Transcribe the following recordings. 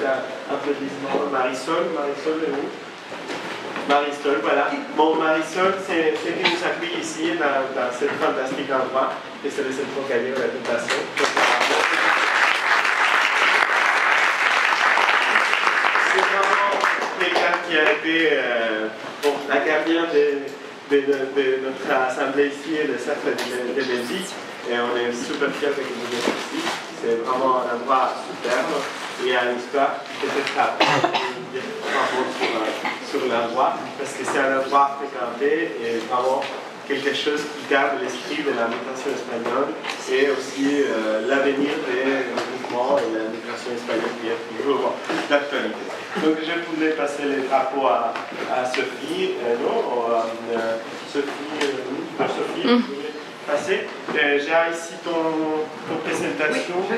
applaudissements. Marisol est où? Marisol, voilà. Bon, Marisol, c'est qui nous accueille ici dans ce fantastique endroit, et c'est le Centre Gallego de la Tentation. C'est vraiment quelqu'un qui a été la gardienne de notre assemblée ici et le cercle de Belgique, et on est super fiers de vous êtes ici. C'est vraiment un endroit superbe et une histoire peut-être à sur l'endroit, parce que c'est un endroit fréquenté et vraiment quelque chose qui garde l'esprit de la migration espagnole et aussi l'avenir des mouvements et la migration espagnole qui est toujours d'actualité. Donc je voulais passer les drapeaux à Sophie. Sophie, vous voulez passer? J'ai ici ton présentation. Oui,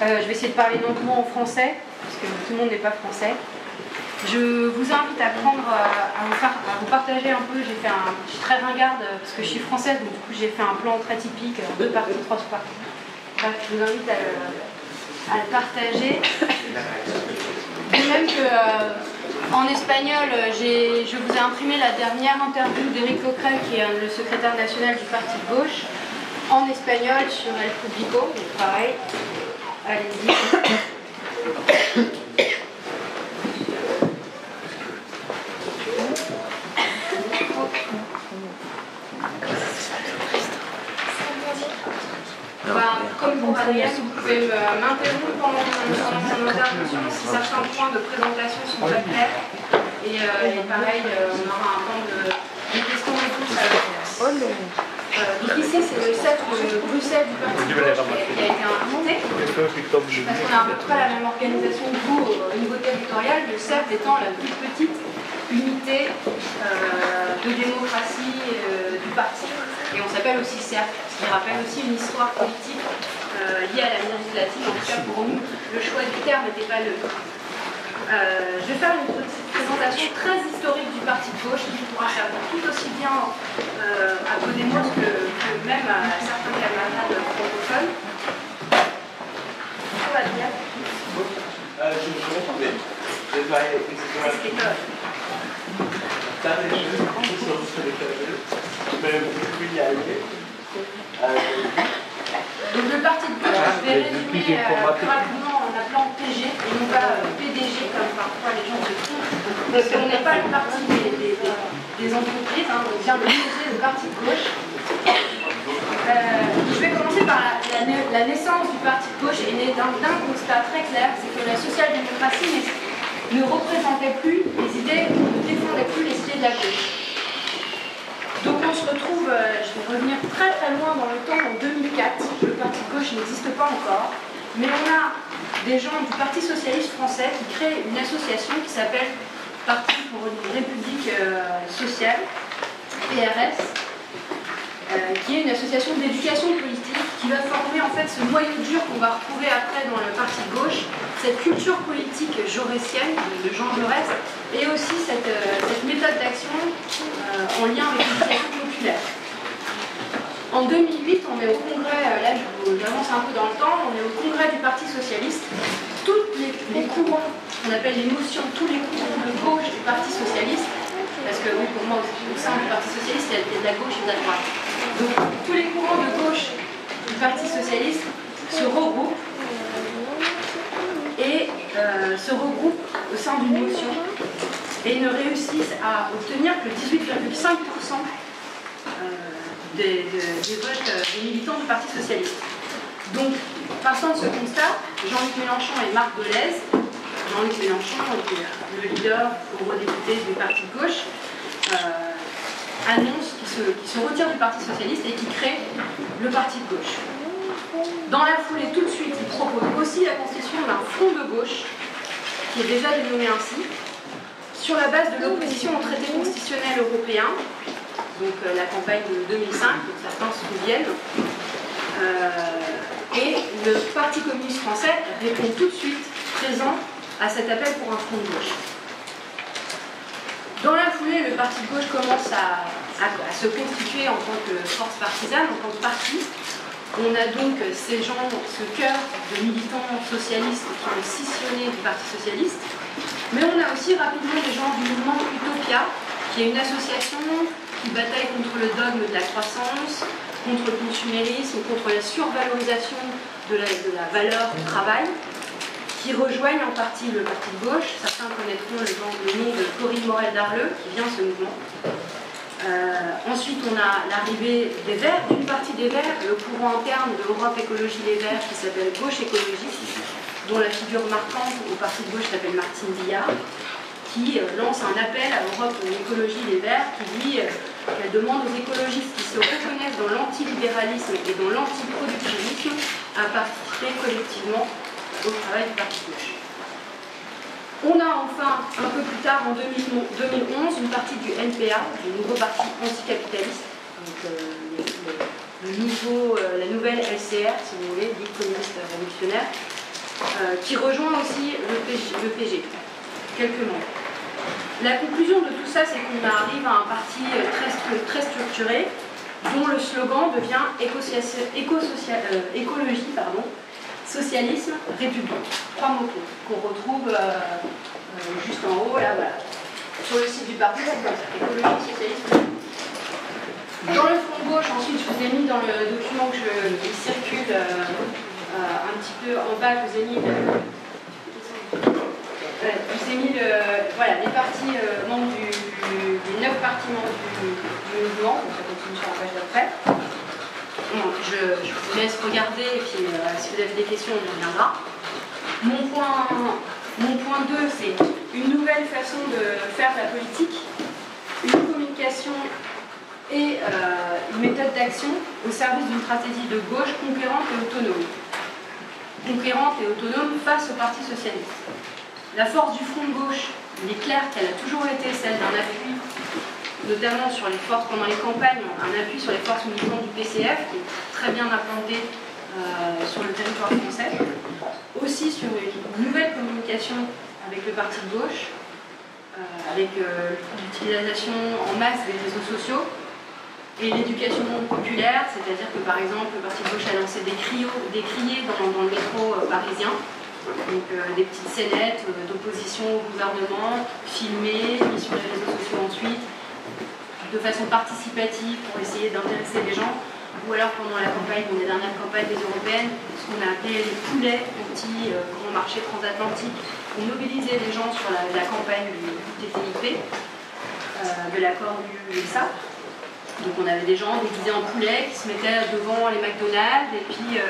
je vais essayer de parler lentement en français, parce que tout le monde n'est pas français. Je vous invite à vous partager un peu. Je suis très ringarde parce que je suis française, donc du coup j'ai fait un plan très typique, 2 parties, 3 parties. Bref, je vous invite à le partager. De même que en espagnol, je vous ai imprimé la dernière interview d'Éric Coquerel, qui est le secrétaire national du parti de gauche, en espagnol sur El Público, donc pareil. Allez-y. Comme pour Adrien, vous pouvez m'interrompre pendant mon intervention si certains points de présentation sont pas clairs. Et pareil, on aura un temps de questions-réponses à la donc ici, c'est le cercle de Bruxelles du Parti de gauche qui a été invité. Parce qu'on a à peu près la même organisation que vous au niveau territorial, le cercle étant la plus petite unité de démocratie du parti. Et on s'appelle aussi cercle, ce qui rappelle aussi une histoire politique liée à la législative. En tout cas, pour nous, le choix du terme n'était pas le bon. Je vais faire une petite présentation très historique du parti de gauche qui pourra servir tout aussi bien à Podemos que même à certains camarades francophones. Tout va bien. Donc le parti de gauche, je vais résumer rapidement en appelant PG et non pas PDG comme parfois les gens se trompent, parce qu'on n'est pas le parti des entreprises, hein, on vient de poser le parti de gauche. Je vais commencer par la naissance du parti de gauche est née d'un constat très clair, c'est que la social-démocratie ne représentait plus les idées, ne défendait plus les idées de la gauche. Donc on se retrouve, je vais revenir très très loin dans le temps, en 2004, le parti de gauche n'existe pas encore, mais on a des gens du Parti socialiste français qui créent une association qui s'appelle Parti pour une République sociale, PRS, qui est une association d'éducation politique qui va former en fait ce noyau dur qu'on va retrouver après dans le parti de gauche, cette culture politique jaurétienne de Jean Jaurès, et aussi cette méthode d'action en lien avec l'éducation populaire. En 2008, on est au congrès, là j'avance un peu dans le temps, on est au congrès du Parti socialiste. Tous les courants, on appelle les motions, tous les courants de gauche du Parti socialiste, parce que oui, pour moi, au sein du Parti socialiste, il y a de la gauche et de la droite. Donc tous les courants de gauche du Parti socialiste se regroupent au sein d'une motion et ne réussissent à obtenir que 18,5% des votes des militants du Parti socialiste. Donc, partant de ce constat, Jean-Luc Mélenchon et Marc Dolez, Jean-Luc Mélenchon était le leader eurodéputé du Parti de gauche, annonce qu'il se retire du Parti socialiste et qu'il crée le Parti de gauche. Dans la foulée, tout de suite, il propose aussi la constitution d'un front de gauche, qui est déjà dénommé ainsi, sur la base de l'opposition au traité constitutionnel européen, donc la campagne de 2005, donc certains se souviennent, et le Parti communiste français répond tout de suite présent à cet appel pour un front de gauche. Dans la foulée, le Parti de gauche commence à se constituer en tant que force partisane, en tant que parti. On a donc ces gens, ce cœur de militants socialistes qui ont scissionné Parti socialiste. Mais on a aussi rapidement des gens du mouvement Utopia, qui est une association qui bataille contre le dogme de la croissance, contre le consumérisme, contre la survalorisation de la valeur du travail, qui rejoignent en partie le parti de gauche. Certains connaîtront le nom de Corinne Morel-Darleux, qui vient de ce mouvement. Ensuite, on a l'arrivée des Verts, d'une partie des Verts, le courant interne de l'Europe Écologie Les Verts, qui s'appelle Gauche Écologiste, dont la figure marquante au parti de gauche s'appelle Martine Billard, qui lance un appel à l'Europe Écologie Les Verts, qui dit qu'elle demande aux écologistes qui se reconnaissent dans l'antilibéralisme et dans l'antiproductivisme à participer collectivement au travail du parti de gauche. On a enfin, un peu plus tard, en 2011, une partie du NPA, du nouveau parti anticapitaliste, donc la nouvelle LCR, si vous voulez, Ligue communiste révolutionnaire, qui rejoint aussi le PG. Quelques membres. La conclusion de tout ça, c'est qu'on arrive à un parti très structuré, dont le slogan devient écologie, socialisme, république. 3 mots-clés qu'on retrouve juste en haut, là, voilà. Sur le site du parti, c'est comme ça, écologie, socialisme, république. Dans le front de gauche, ensuite, je vous ai mis dans le document qui circule un petit peu en bas, je vous ai mis les partis membres les 9 partis membres du mouvement, donc ça continue sur la page d'après. Bon, je vous laisse regarder et puis si vous avez des questions, on y reviendra. Mon point 2, c'est une nouvelle façon de faire de la politique, une communication et une méthode d'action au service d'une stratégie de gauche conquérante et autonome. Conquérante et autonome face au Parti socialiste. La force du front de gauche, il est clair qu'elle a toujours été celle d'un appui, notamment sur les forces pendant les campagnes, un appui sur les forces militantes du PCF, qui est très bien implanté sur le territoire français. Aussi sur une nouvelle communication avec le parti de gauche, avec l'utilisation en masse des réseaux sociaux et l'éducation populaire, c'est-à-dire que par exemple le parti de gauche a lancé des criers dans le métro parisien. Donc des petites scénettes d'opposition au gouvernement, filmées, mises sur les réseaux sociaux ensuite, de façon participative pour essayer d'intéresser les gens, ou alors pendant la dernière campagne des européennes, ce qu'on a appelé les poulets anti-grand marché transatlantique, pour mobiliser les gens sur la campagne du TTIP, de l'accord du USA. Donc on avait des gens déguisés en poulet qui se mettaient devant les McDonald's et puis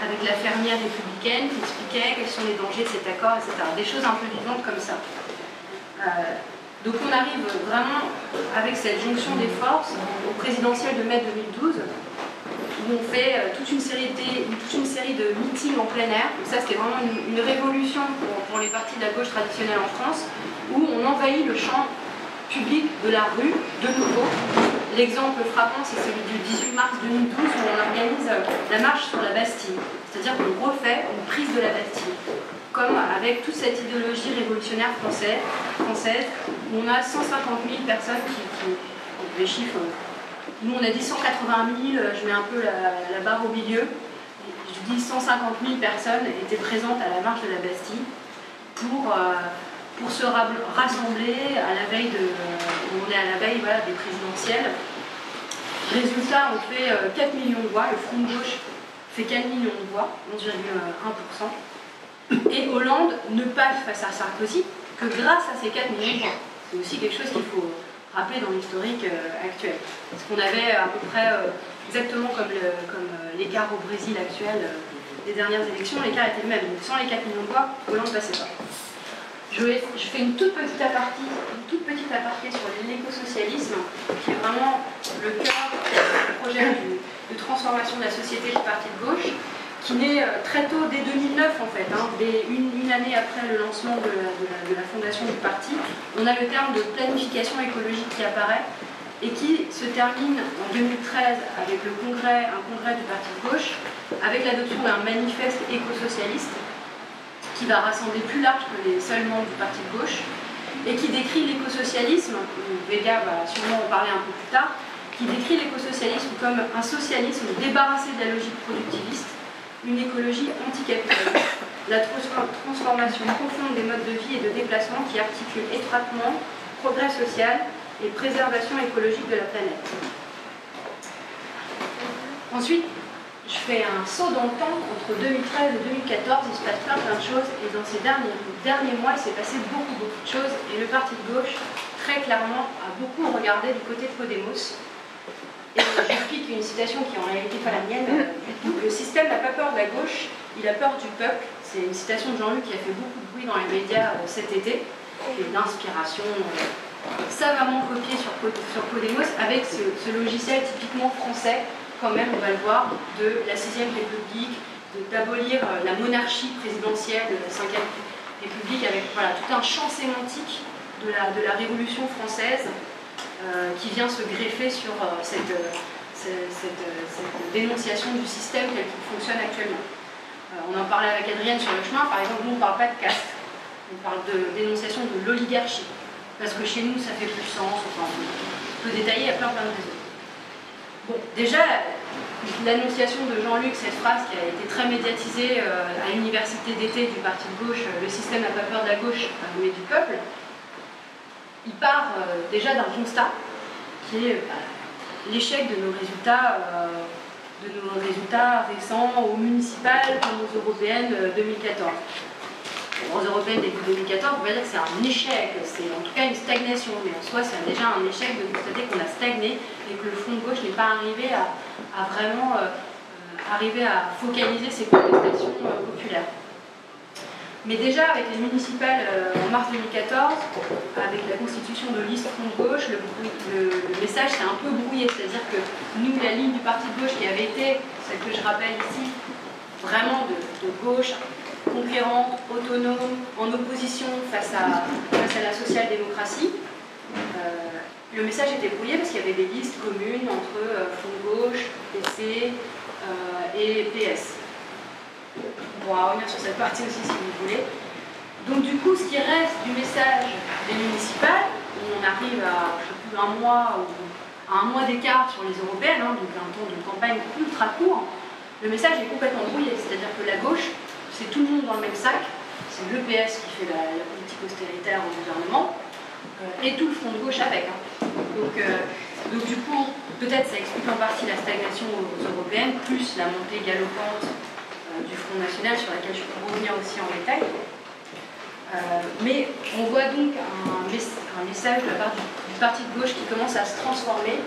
avec la fermière républicaine qui expliquait quels sont les dangers de cet accord, etc. Des choses un peu vivantes comme ça. Donc on arrive vraiment avec cette jonction des forces au présidentiel de mai 2012 où on fait toute une série de meetings en plein air. Donc ça c'était vraiment une révolution pour les partis de la gauche traditionnelle en France où on envahit le champ public de la rue de nouveau. L'exemple frappant, c'est celui du 18 mars 2012 où on organise la marche sur la Bastille. C'est-à-dire qu'on refait une prise de la Bastille. Comme avec toute cette idéologie révolutionnaire française, où on a 150 000 personnes les chiffres, nous on a dit 180 000, je mets un peu la barre au milieu, je dis 150 000 personnes étaient présentes à la marche de la Bastille pour se rassembler à la veille on est à la veille des présidentielles. Résultat, on fait 4 millions de voix, le Front de gauche fait 4 millions de voix, 11,1%. Et Hollande ne passe face à Sarkozy que grâce à ces 4 millions de voix. C'est aussi quelque chose qu'il faut rappeler dans l'historique actuel. Parce qu'on avait à peu près, exactement comme l'écart au Brésil actuel des dernières élections, l'écart était le même. Donc sans les 4 millions de voix, Hollande ne passait pas. Je fais une toute petite aparté sur l'écosocialisme, qui est vraiment le cœur du projet de transformation de la société du parti de gauche, qui naît très tôt, dès 2009 en fait, une année après le lancement de la fondation du parti. On a le terme de planification écologique qui apparaît et qui se termine en 2013 avec un congrès du parti de gauche, avec l'adoption d'un manifeste écosocialiste qui va rassembler plus large que les seuls membres du parti de gauche et qui décrit l'écosocialisme, Vega va sûrement en parler un peu plus tard, qui décrit l'écosocialisme comme un socialisme débarrassé de la logique productiviste une écologie anticapitaliste, la transformation profonde des modes de vie et de déplacement qui articulent étroitement progrès social et préservation écologique de la planète. Ensuite, je fais un saut dans le temps entre 2013 et 2014, il se passe plein de choses, et dans ces derniers mois, il s'est passé beaucoup de choses, et le parti de gauche, très clairement, a beaucoup regardé du côté de Podemos. Et j'explique une citation qui en réalité pas la mienne du tout. Le système n'a pas peur de la gauche, il a peur du peuple. C'est une citation de Jean-Luc qui a fait beaucoup de bruit dans les médias cet été, qui est d'inspiration savamment copiée sur Podemos, avec ce logiciel typiquement français, quand même, on va le voir, de la 6e République, d'abolir la monarchie présidentielle de la 5e République, avec voilà, tout un champ sémantique de la Révolution française qui vient se greffer sur cette dénonciation du système tel qu'il fonctionne actuellement. On en parlait avec Adrienne sur le chemin, par exemple, nous on ne parle pas de caste, on parle de dénonciation de l'oligarchie, parce que chez nous ça fait plus sens, enfin, on peut détailler à plein de raisons. Bon, déjà, l'annonciation de Jean-Luc, cette phrase qui a été très médiatisée à l'université d'été du parti de gauche, le système n'a pas peur de la gauche, mais du peuple, il part déjà d'un constat qui est l'échec de nos résultats récents aux municipales comme aux européennes 2014. Aux européennes début 2014, on va dire que c'est un échec, c'est en tout cas une stagnation, mais en soi c'est déjà un échec de constater qu'on a stagné et que le Front de gauche n'est pas arrivé à vraiment focaliser ses contestations populaires. Mais déjà, avec les municipales en mars 2014, avec la constitution de listes Front de gauche, le message s'est un peu brouillé. C'est-à-dire que nous, la ligne du parti de gauche qui avait été, celle que je rappelle ici, vraiment de gauche, conquérante, autonome, en opposition face à la social-démocratie, le message était brouillé parce qu'il y avait des listes communes entre Front de gauche, PC et PS. On pourra revenir sur cette partie aussi si vous voulez. Donc du coup, ce qui reste du message des municipales, où on arrive à je sais plus, un mois d'écart sur les européennes, donc un temps d'une campagne ultra court, le message est complètement brouillé. C'est-à-dire que la gauche, c'est tout le monde dans le même sac, c'est le PS qui fait la politique austéritaire au gouvernement, et tout le Front de gauche avec. Donc du coup, peut-être ça explique en partie la stagnation aux européennes, plus la montée galopante du Front National, sur laquelle je peux revenir aussi en détail. Mais on voit donc un message de la part du parti de gauche qui commence à se transformer.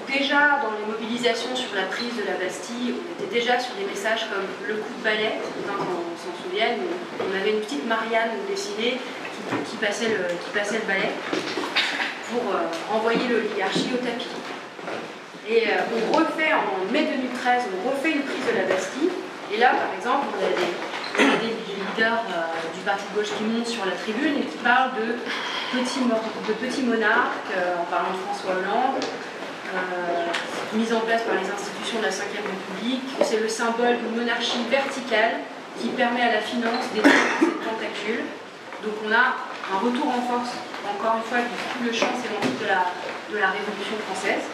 Déjà dans les mobilisations sur la prise de la Bastille, on était déjà sur des messages comme le coup de balai, on s'en souvient, où on avait une petite Marianne dessinée qui passait le balai pour envoyer l'oligarchie au tapis. Et on refait en mai 2013, on refait une prise de la Bastille. Et là, par exemple, on a des leaders du parti de gauche qui montent sur la tribune et qui parlent de petits monarques, en parlant de François Hollande, mise en place par les institutions de la 5e République. C'est le symbole d'une monarchie verticale qui permet à la finance d'étendre ses tentacules. Donc on a un retour en force, encore une fois, de tout le champ sémantique de la Révolution française,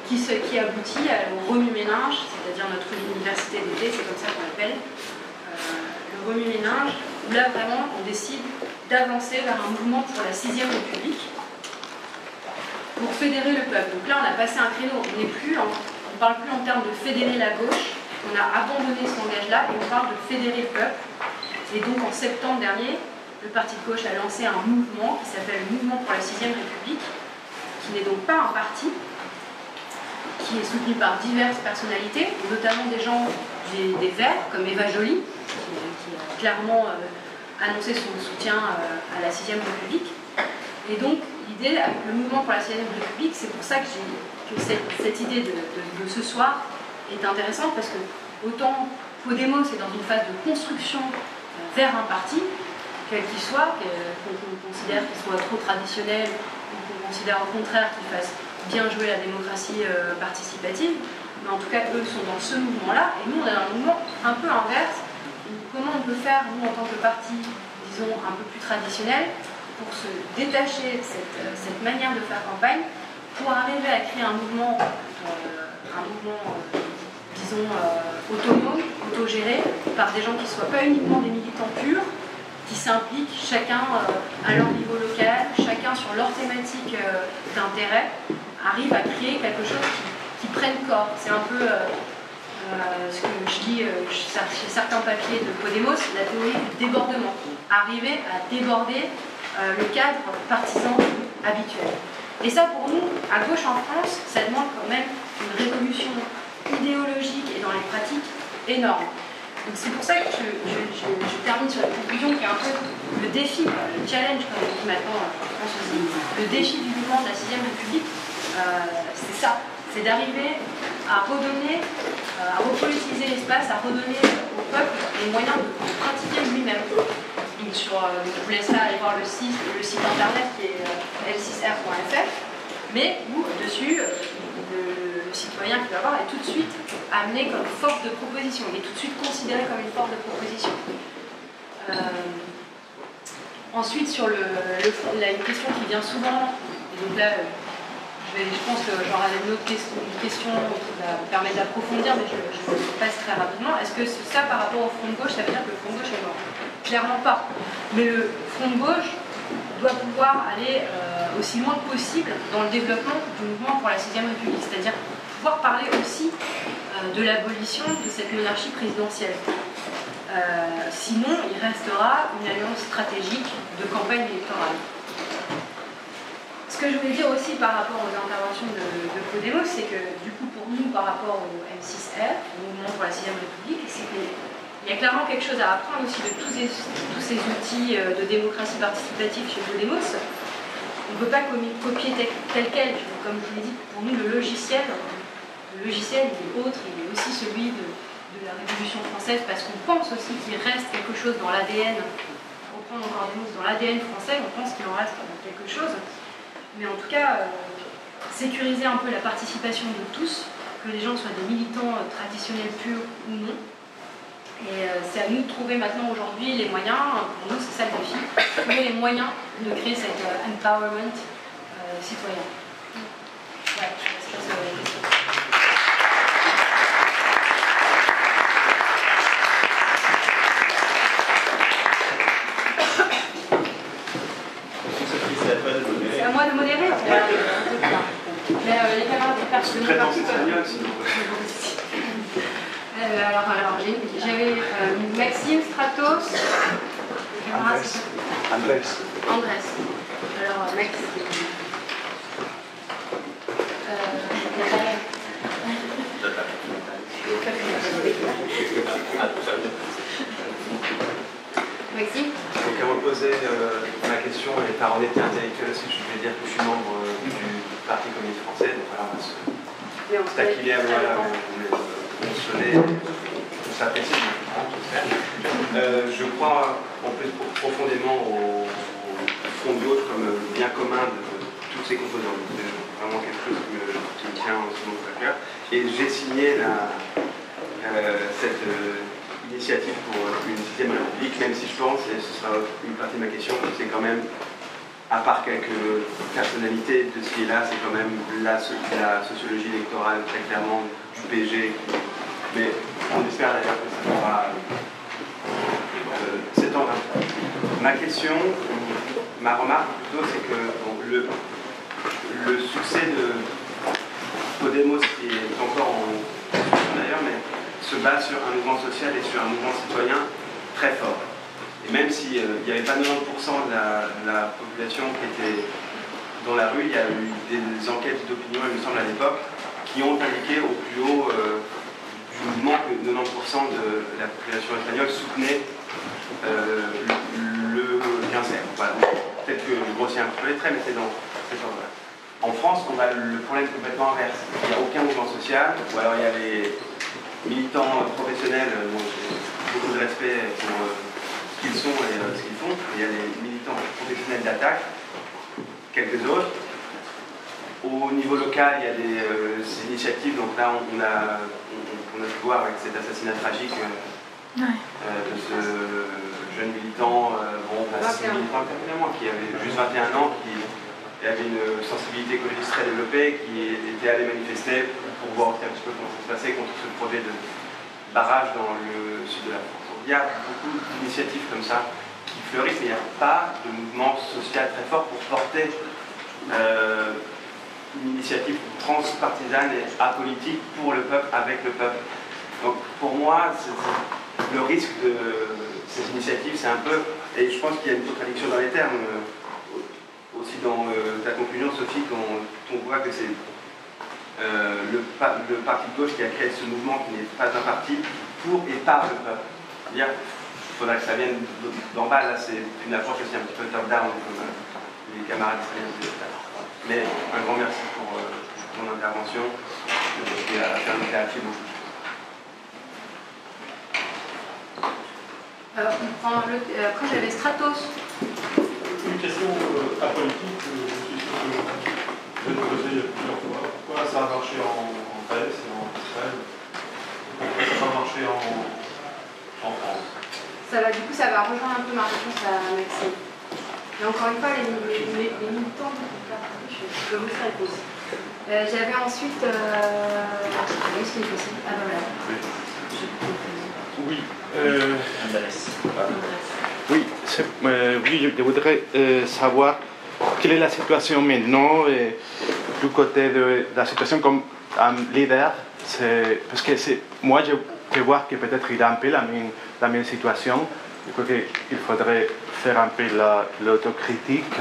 qui aboutit au remue-ménage, c'est-à-dire notre université d'été, c'est comme ça qu'on l'appelle, le remue-ménage, où là vraiment on décide d'avancer vers un mouvement pour la 6e République, pour fédérer le peuple. Donc là on a passé un créneau, on ne parle plus en termes de fédérer la gauche, on a abandonné ce langage-là et on parle de fédérer le peuple. Et donc en septembre dernier, le parti de gauche a lancé un mouvement qui s'appelle le Mouvement pour la 6e République, qui n'est donc pas un parti, qui est soutenu par diverses personnalités, notamment des gens des Verts, comme Eva Joly, qui a clairement annoncé son soutien à la 6e République. Et donc, l'idée, avec le Mouvement pour la 6e République, c'est pour ça que cette idée de ce soir est intéressante, parce que autant Podemos est dans une phase de construction vers un parti, quel qu'il soit, qu'on considère qu'il soit trop traditionnel, ou qu'on considère au contraire qu'il fasse bien jouer la démocratie participative, mais en tout cas eux sont dans ce mouvement-là, et nous on est dans un mouvement un peu inverse. Comment on peut faire, nous en tant que parti, disons, un peu plus traditionnel, pour se détacher de cette manière de faire campagne, pour arriver à créer un mouvement disons, disons, autonomes, autogérés, par des gens qui ne soient pas uniquement des militants purs, qui s'impliquent chacun à leur niveau local, chacun sur leur thématique d'intérêt, arrivent à créer quelque chose qui prenne corps. C'est un peu ce que je lis chez certains papiers de Podemos, la théorie du débordement. Arriver à déborder le cadre partisan habituel. Et ça, pour nous, à gauche en France, ça demande quand même une révolution idéologique et dans les pratiques énorme. Donc c'est pour ça que je termine sur la conclusion qui est un peu le défi, le challenge comme on dit maintenant en France aussi, le défi du mouvement de la 6ème République, c'est ça, c'est d'arriver à redonner, à repolitiser l'espace, à redonner au peuple les moyens de pratiquer lui-même. Donc je vous laisserai aller voir le site internet qui est l6r.fr, mais où dessus, le citoyen qui va voir est tout de suite amené comme force de proposition, il est tout de suite considéré comme une force de proposition. Ensuite, sur une question qui vient souvent, et donc là, je pense que j'aurai une autre question qui va me permettre d'approfondir, mais je passe très rapidement. Est-ce que ça, par rapport au front de gauche, ça veut dire que le front de gauche est mort? Clairement pas. Mais le front de gauche doit pouvoir aller aussi loin que possible dans le développement du mouvement pour la 6ème République, c'est-à-dire pouvoir parler aussi de l'abolition de cette monarchie présidentielle. Sinon, il restera une alliance stratégique de campagne électorale. Ce que je voulais dire aussi par rapport aux interventions de Podemos, c'est que du coup pour nous par rapport au M6R, au mouvement pour la 6ème République, c'est qu'il y a clairement quelque chose à apprendre aussi de tous ces outils de démocratie participative chez Podemos. On ne peut pas copier tel quel, comme je vous l'ai dit, pour nous le logiciel il est autre, il est aussi celui de la Révolution française, parce qu'on pense aussi qu'il reste quelque chose dans l'ADN, pour reprendre encore des mots, dans l'ADN français, on pense qu'il en reste quelque chose. Mais en tout cas, sécuriser un peu la participation de tous, que les gens soient des militants traditionnels purs ou non. Et c'est à nous de trouver maintenant aujourd'hui les moyens, pour nous c'est ça le défi, trouver les moyens de créer cet empowerment citoyen. Ouais, je laisse passer à la question. C'est à moi de modérer. Mais les camarades de personne. C'est très dans espagnol sinon. Alors j'avais Maxime, Stratos, Andrés. Alors Maxime. Maxime. Donc à me poser ma question et par honnêteté intellectuelle aussi, je vais dire que je suis membre du Parti communiste français, donc voilà, on va se taquiner à voilà, mentionner, tout ça apprécie, je crois en plus profondément au front de gauche comme bien commun de toutes ces composantes. C'est vraiment quelque chose qui me tient aussi beaucoup à cœur. Et j'ai signé cette initiative pour une 6ème République, même si je pense, et ce sera une partie de ma question, que c'est quand même, à part quelques personnalités de ci et là, c'est quand même la sociologie électorale très clairement du PSG, mais on espère d'ailleurs que ça pourra s'étendre un peu. Ma question, ma remarque plutôt, c'est que bon, le succès de Podemos, qui est encore en d'ailleurs, mais se base sur un mouvement social et sur un mouvement citoyen très fort. Et même s'il n'y avait pas 90% de la population qui était dans la rue, il y a eu des enquêtes d'opinion, il me semble à l'époque, qui ont indiqué au plus haut du mouvement que 90% de la population espagnole soutenait le cancer. Voilà. Peut-être que je grossis un peu les traits, mais c'est dans cet ordre-là. En France, on a le problème complètement inverse. Il n'y a aucun mouvement social, ou alors il y a les militants professionnels, dont j'ai beaucoup de respect pour ce qu'ils sont et ce qu'ils font. Il y a les militants professionnels d'attaque, quelques autres. Au niveau local, il y a des initiatives, donc là on a pu voir avec cet assassinat tragique de ce jeune militant, qui avait juste 21 ans, qui avait une sensibilité écologiste très développée, qui était allé manifester pour voir aussi un petit peu comment ça se passait contre ce projet de barrage dans le sud de la France. Donc, il y a beaucoup d'initiatives comme ça qui fleurissent, mais il n'y a pas de mouvement social très fort pour porter une initiative transpartisane et apolitique pour le peuple, avec le peuple. Donc pour moi, le risque de ces initiatives, c'est un peu, et je pense qu'il y a une contradiction dans les termes, aussi dans ta conclusion, Sophie, quand on voit que c'est le parti de gauche qui a créé ce mouvement qui n'est pas un parti pour et par le peuple. C'est-à-dire qu'il faudra que ça vienne d'en bas, là c'est une approche aussi un petit peu top-down, comme les camarades israéliens disaient tout à l'heure. Mais un grand merci pour ton intervention et à faire une créative beaucoup. Quand j'avais Stratos. Une question apolitique, je suis sûr que je vais te poser plusieurs fois. Pourquoi ça a marché en Grèce et en Israël? Pourquoi ça n'a pas marché en France? Du coup, ça va rejoindre un peu ma réponse à Maxime. Et encore une fois, les militants, je vais vous faire une pause. J'avais ensuite. Est-ce qu'il est possible? Ah ben voilà. Oui. Oui, je voudrais savoir quelle est la situation maintenant du côté de la situation comme un leader. Parce que moi, je peux voir que peut-être il a un peu la même situation. Je crois qu'il faudrait faire un peu l'autocritique.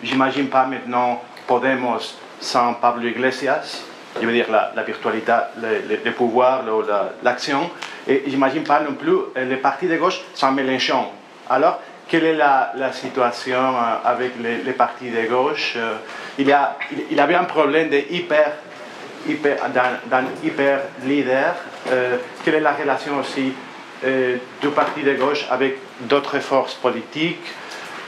J'imagine pas maintenant Podemos sans Pablo Iglesias, je veux dire la virtualité, le pouvoir, l'action. Et j'imagine pas non plus les partis de gauche sans Mélenchon. Alors, quelle est la situation avec les partis de gauche? Il y avait un problème d'un hyper leader. Quelle est la relation aussi du parti de gauche avec d'autres forces politiques?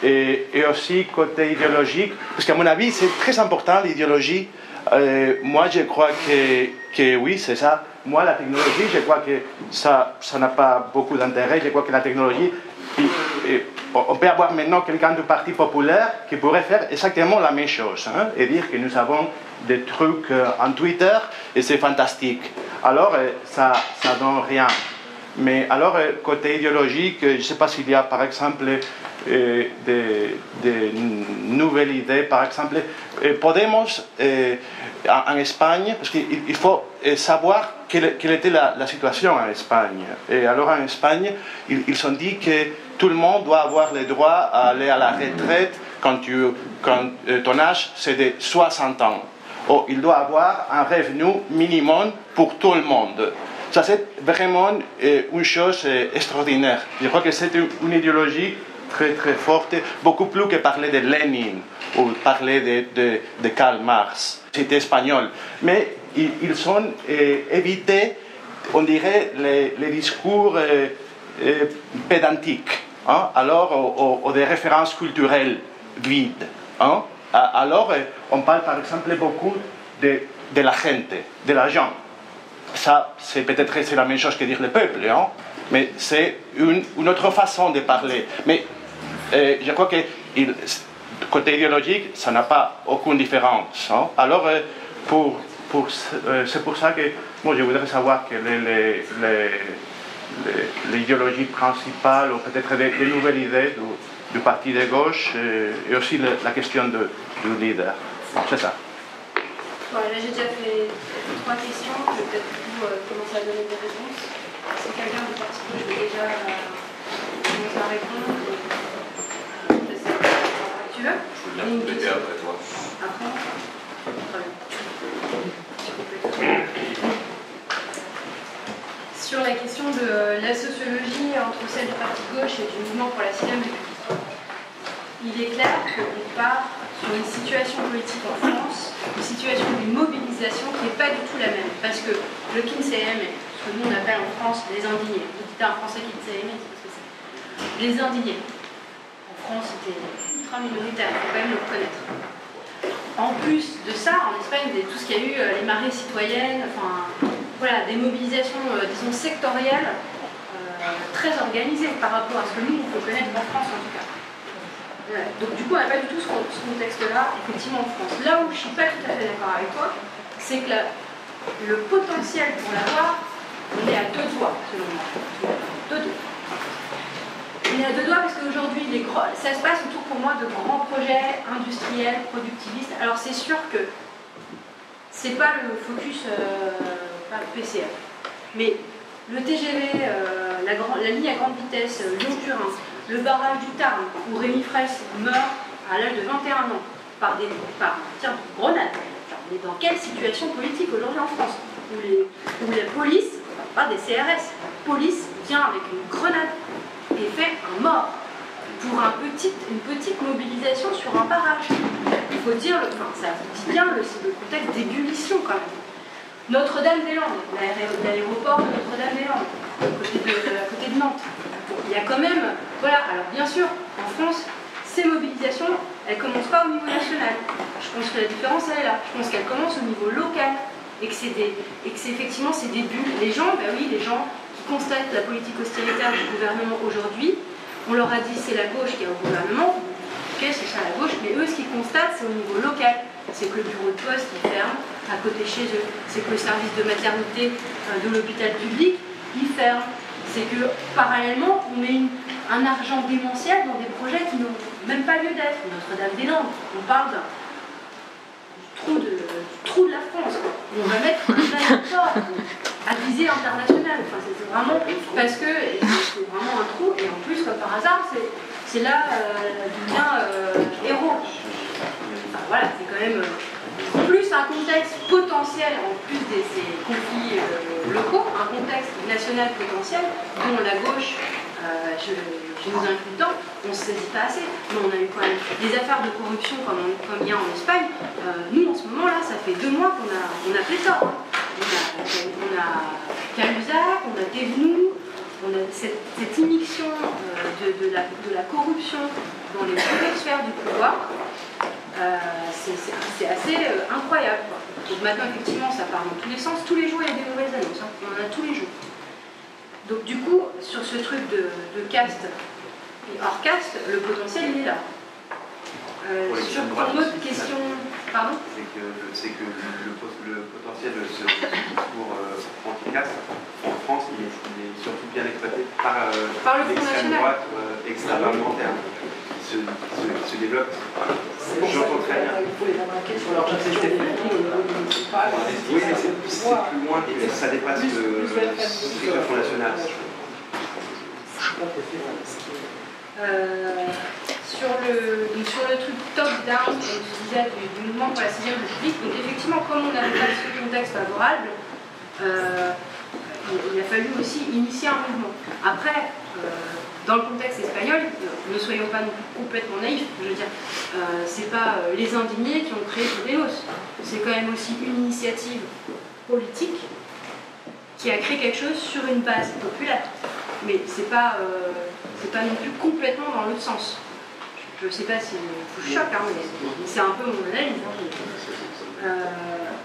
Et aussi côté idéologique, parce qu'à mon avis, c'est très important l'idéologie. Moi, je crois que oui, c'est ça. Moi, la technologie, je crois que ça n'a pas beaucoup d'intérêt. Je crois que la technologie, on peut avoir maintenant quelqu'un du Parti populaire qui pourrait faire exactement la même chose, hein, et dire que nous avons des trucs en Twitter et c'est fantastique. Alors, ça ne donne rien. Mais alors, côté idéologique, je ne sais pas s'il y a, par exemple, des nouvelles idées. Par exemple, Podemos en Espagne, parce qu'il faut savoir quelle était la situation en Espagne. Et alors en Espagne, ils ont dit que tout le monde doit avoir le droit à aller à la retraite quand ton âge c'est de 60 ans. Ou il doit avoir un revenu minimum pour tout le monde. Ça c'est vraiment une chose extraordinaire. Je crois que c'est une idéologie très très forte, beaucoup plus que parler de Lénine ou parler de Karl Marx. C'était espagnol. Mais ils ont évité, on dirait, les discours pédantiques, hein, alors, ou des références culturelles vides. Hein. Alors, on parle par exemple beaucoup de la gente, de la gens. Ça, c'est peut-être la même chose que dire le peuple, hein, mais c'est une autre façon de parler. Mais je crois que côté idéologique, ça n'a pas aucune différence. Hein. Alors, c'est pour ça que moi, je voudrais savoir quelle est l'idéologie principale, ou peut-être des nouvelles idées du parti de gauche, et aussi la question du leader. C'est ça. Bon, là, j'ai déjà fait 3 questions. Je vais peut-être commencer à donner des réponses. Si quelqu'un veut participer, je vais déjà commencer à répondre. Tu veux? Je veux bien compléter après toi. Après? Très bien. Sur la question de la sociologie entre celle du parti de gauche et du mouvement pour la 6e République, il est clair qu'on part sur une situation politique en France, une situation de mobilisation qui n'est pas du tout la même. Parce que le KINCM, ce que nous on appelle en France les indignés, vous dites à un Français KINCM, c'est parce que c'est les indignés. En France, c'était ultra minoritaire, il faut quand même le reconnaître. En plus de ça, en Espagne, tout ce qu'il y a eu, les marées citoyennes, enfin, voilà, des mobilisations, disons, sectorielles, très organisées par rapport à ce que nous, on peut connaître en France en tout cas. Voilà. Donc du coup, on n'a pas du tout ce contexte-là, effectivement, en France. Là où je ne suis pas tout à fait d'accord avec toi, c'est que le potentiel pour l'avoir, on est à 2 doigts, selon moi. 2 doigts. On est à 2 doigts parce qu'aujourd'hui, ça se passe autour pour moi de grands projets industriels, productivistes. Alors c'est sûr que c'est pas le focus, pas le PCR. Mais le TGV, la ligne à grande vitesse Lyon-Turin, le barrage du Tarn, où Rémi Fraisse meurt à l'âge de 21 ans par tir de grenade. On est dans quelle situation politique aujourd'hui en France où la police, pas des CRS, la police vient avec une grenade et fait un mort pour une petite mobilisation sur un barrage. Il faut dire, ça dit bien le contexte d'ébullition quand même. Notre-Dame-des-Landes, l'aéroport de Notre-Dame-des-Landes, à côté de Nantes. Il y a quand même, voilà, alors bien sûr, en France, ces mobilisations, elles ne commencent pas au niveau national. Je pense que la différence, elle est là. Je pense qu'elles commencent au niveau local. Et que c'est effectivement ces débuts. Les gens, ben oui, les gens qui constatent la politique austéritaire du gouvernement aujourd'hui, on leur a dit c'est la gauche qui est au gouvernement, ok, c'est ça la gauche, mais eux, ce qu'ils constatent, c'est au niveau local. C'est que le bureau de poste, il ferme à côté de chez eux. C'est que le service de maternité de l'hôpital public, il ferme. C'est que, parallèlement, on met un argent démentiel dans des projets qui n'ont même pas lieu d'être. Notre-Dame-des-Landes, on parle d'un trou de la France. Quoi. On va mettre un aéroport à visée internationale. Enfin, c'est vraiment parce que c'est vraiment un trou. Et en plus, comme par hasard, c'est là du bien héros. Enfin, voilà, c'est quand même plus un contexte potentiel en plus de ces conflits locaux, un contexte national potentiel dont la gauche, je nous inclus dedans, on ne se saisit pas assez. Mais on a eu quand même des affaires de corruption comme il y a en Espagne. Nous, en ce moment-là, ça fait 2 mois qu'on a pléthore. Hein. On a Cahuzac, on a Thévenoud, on a cette immixtion de la corruption dans les hautes sphères du pouvoir. C'est assez incroyable. Quoi. Donc maintenant, effectivement, ça part dans tous les sens. Tous les jours, il y a des mauvaises annonces. Hein. On en a tous les jours. Donc du coup, sur ce truc de caste et hors caste, le potentiel, il est là. Sur ton autre question... Pardon ? C'est que le potentiel de ce discours anti-caste, en France, il est surtout bien exploité par l'extrême droite extra-parlementaire. Se développe. J'entends très bien. Il faut les remarquer sur leur gestion. Oui, mais c'est plus loin et ça dépasse le Front National. Sur le truc top-down, comme tu disais, du mouvement pour la 6ème République, donc effectivement, comme on n'avait pas ce contexte favorable, il a fallu aussi initier un mouvement. Après, dans le contexte espagnol, ne soyons pas non plus complètement naïfs, je veux dire, c'est pas les indignés qui ont créé Podemos, c'est quand même aussi une initiative politique qui a créé quelque chose sur une base populaire. Mais c'est pas non plus complètement dans l'autre sens. Je ne sais pas si je vous choque, hein, mais c'est un peu mon analyse.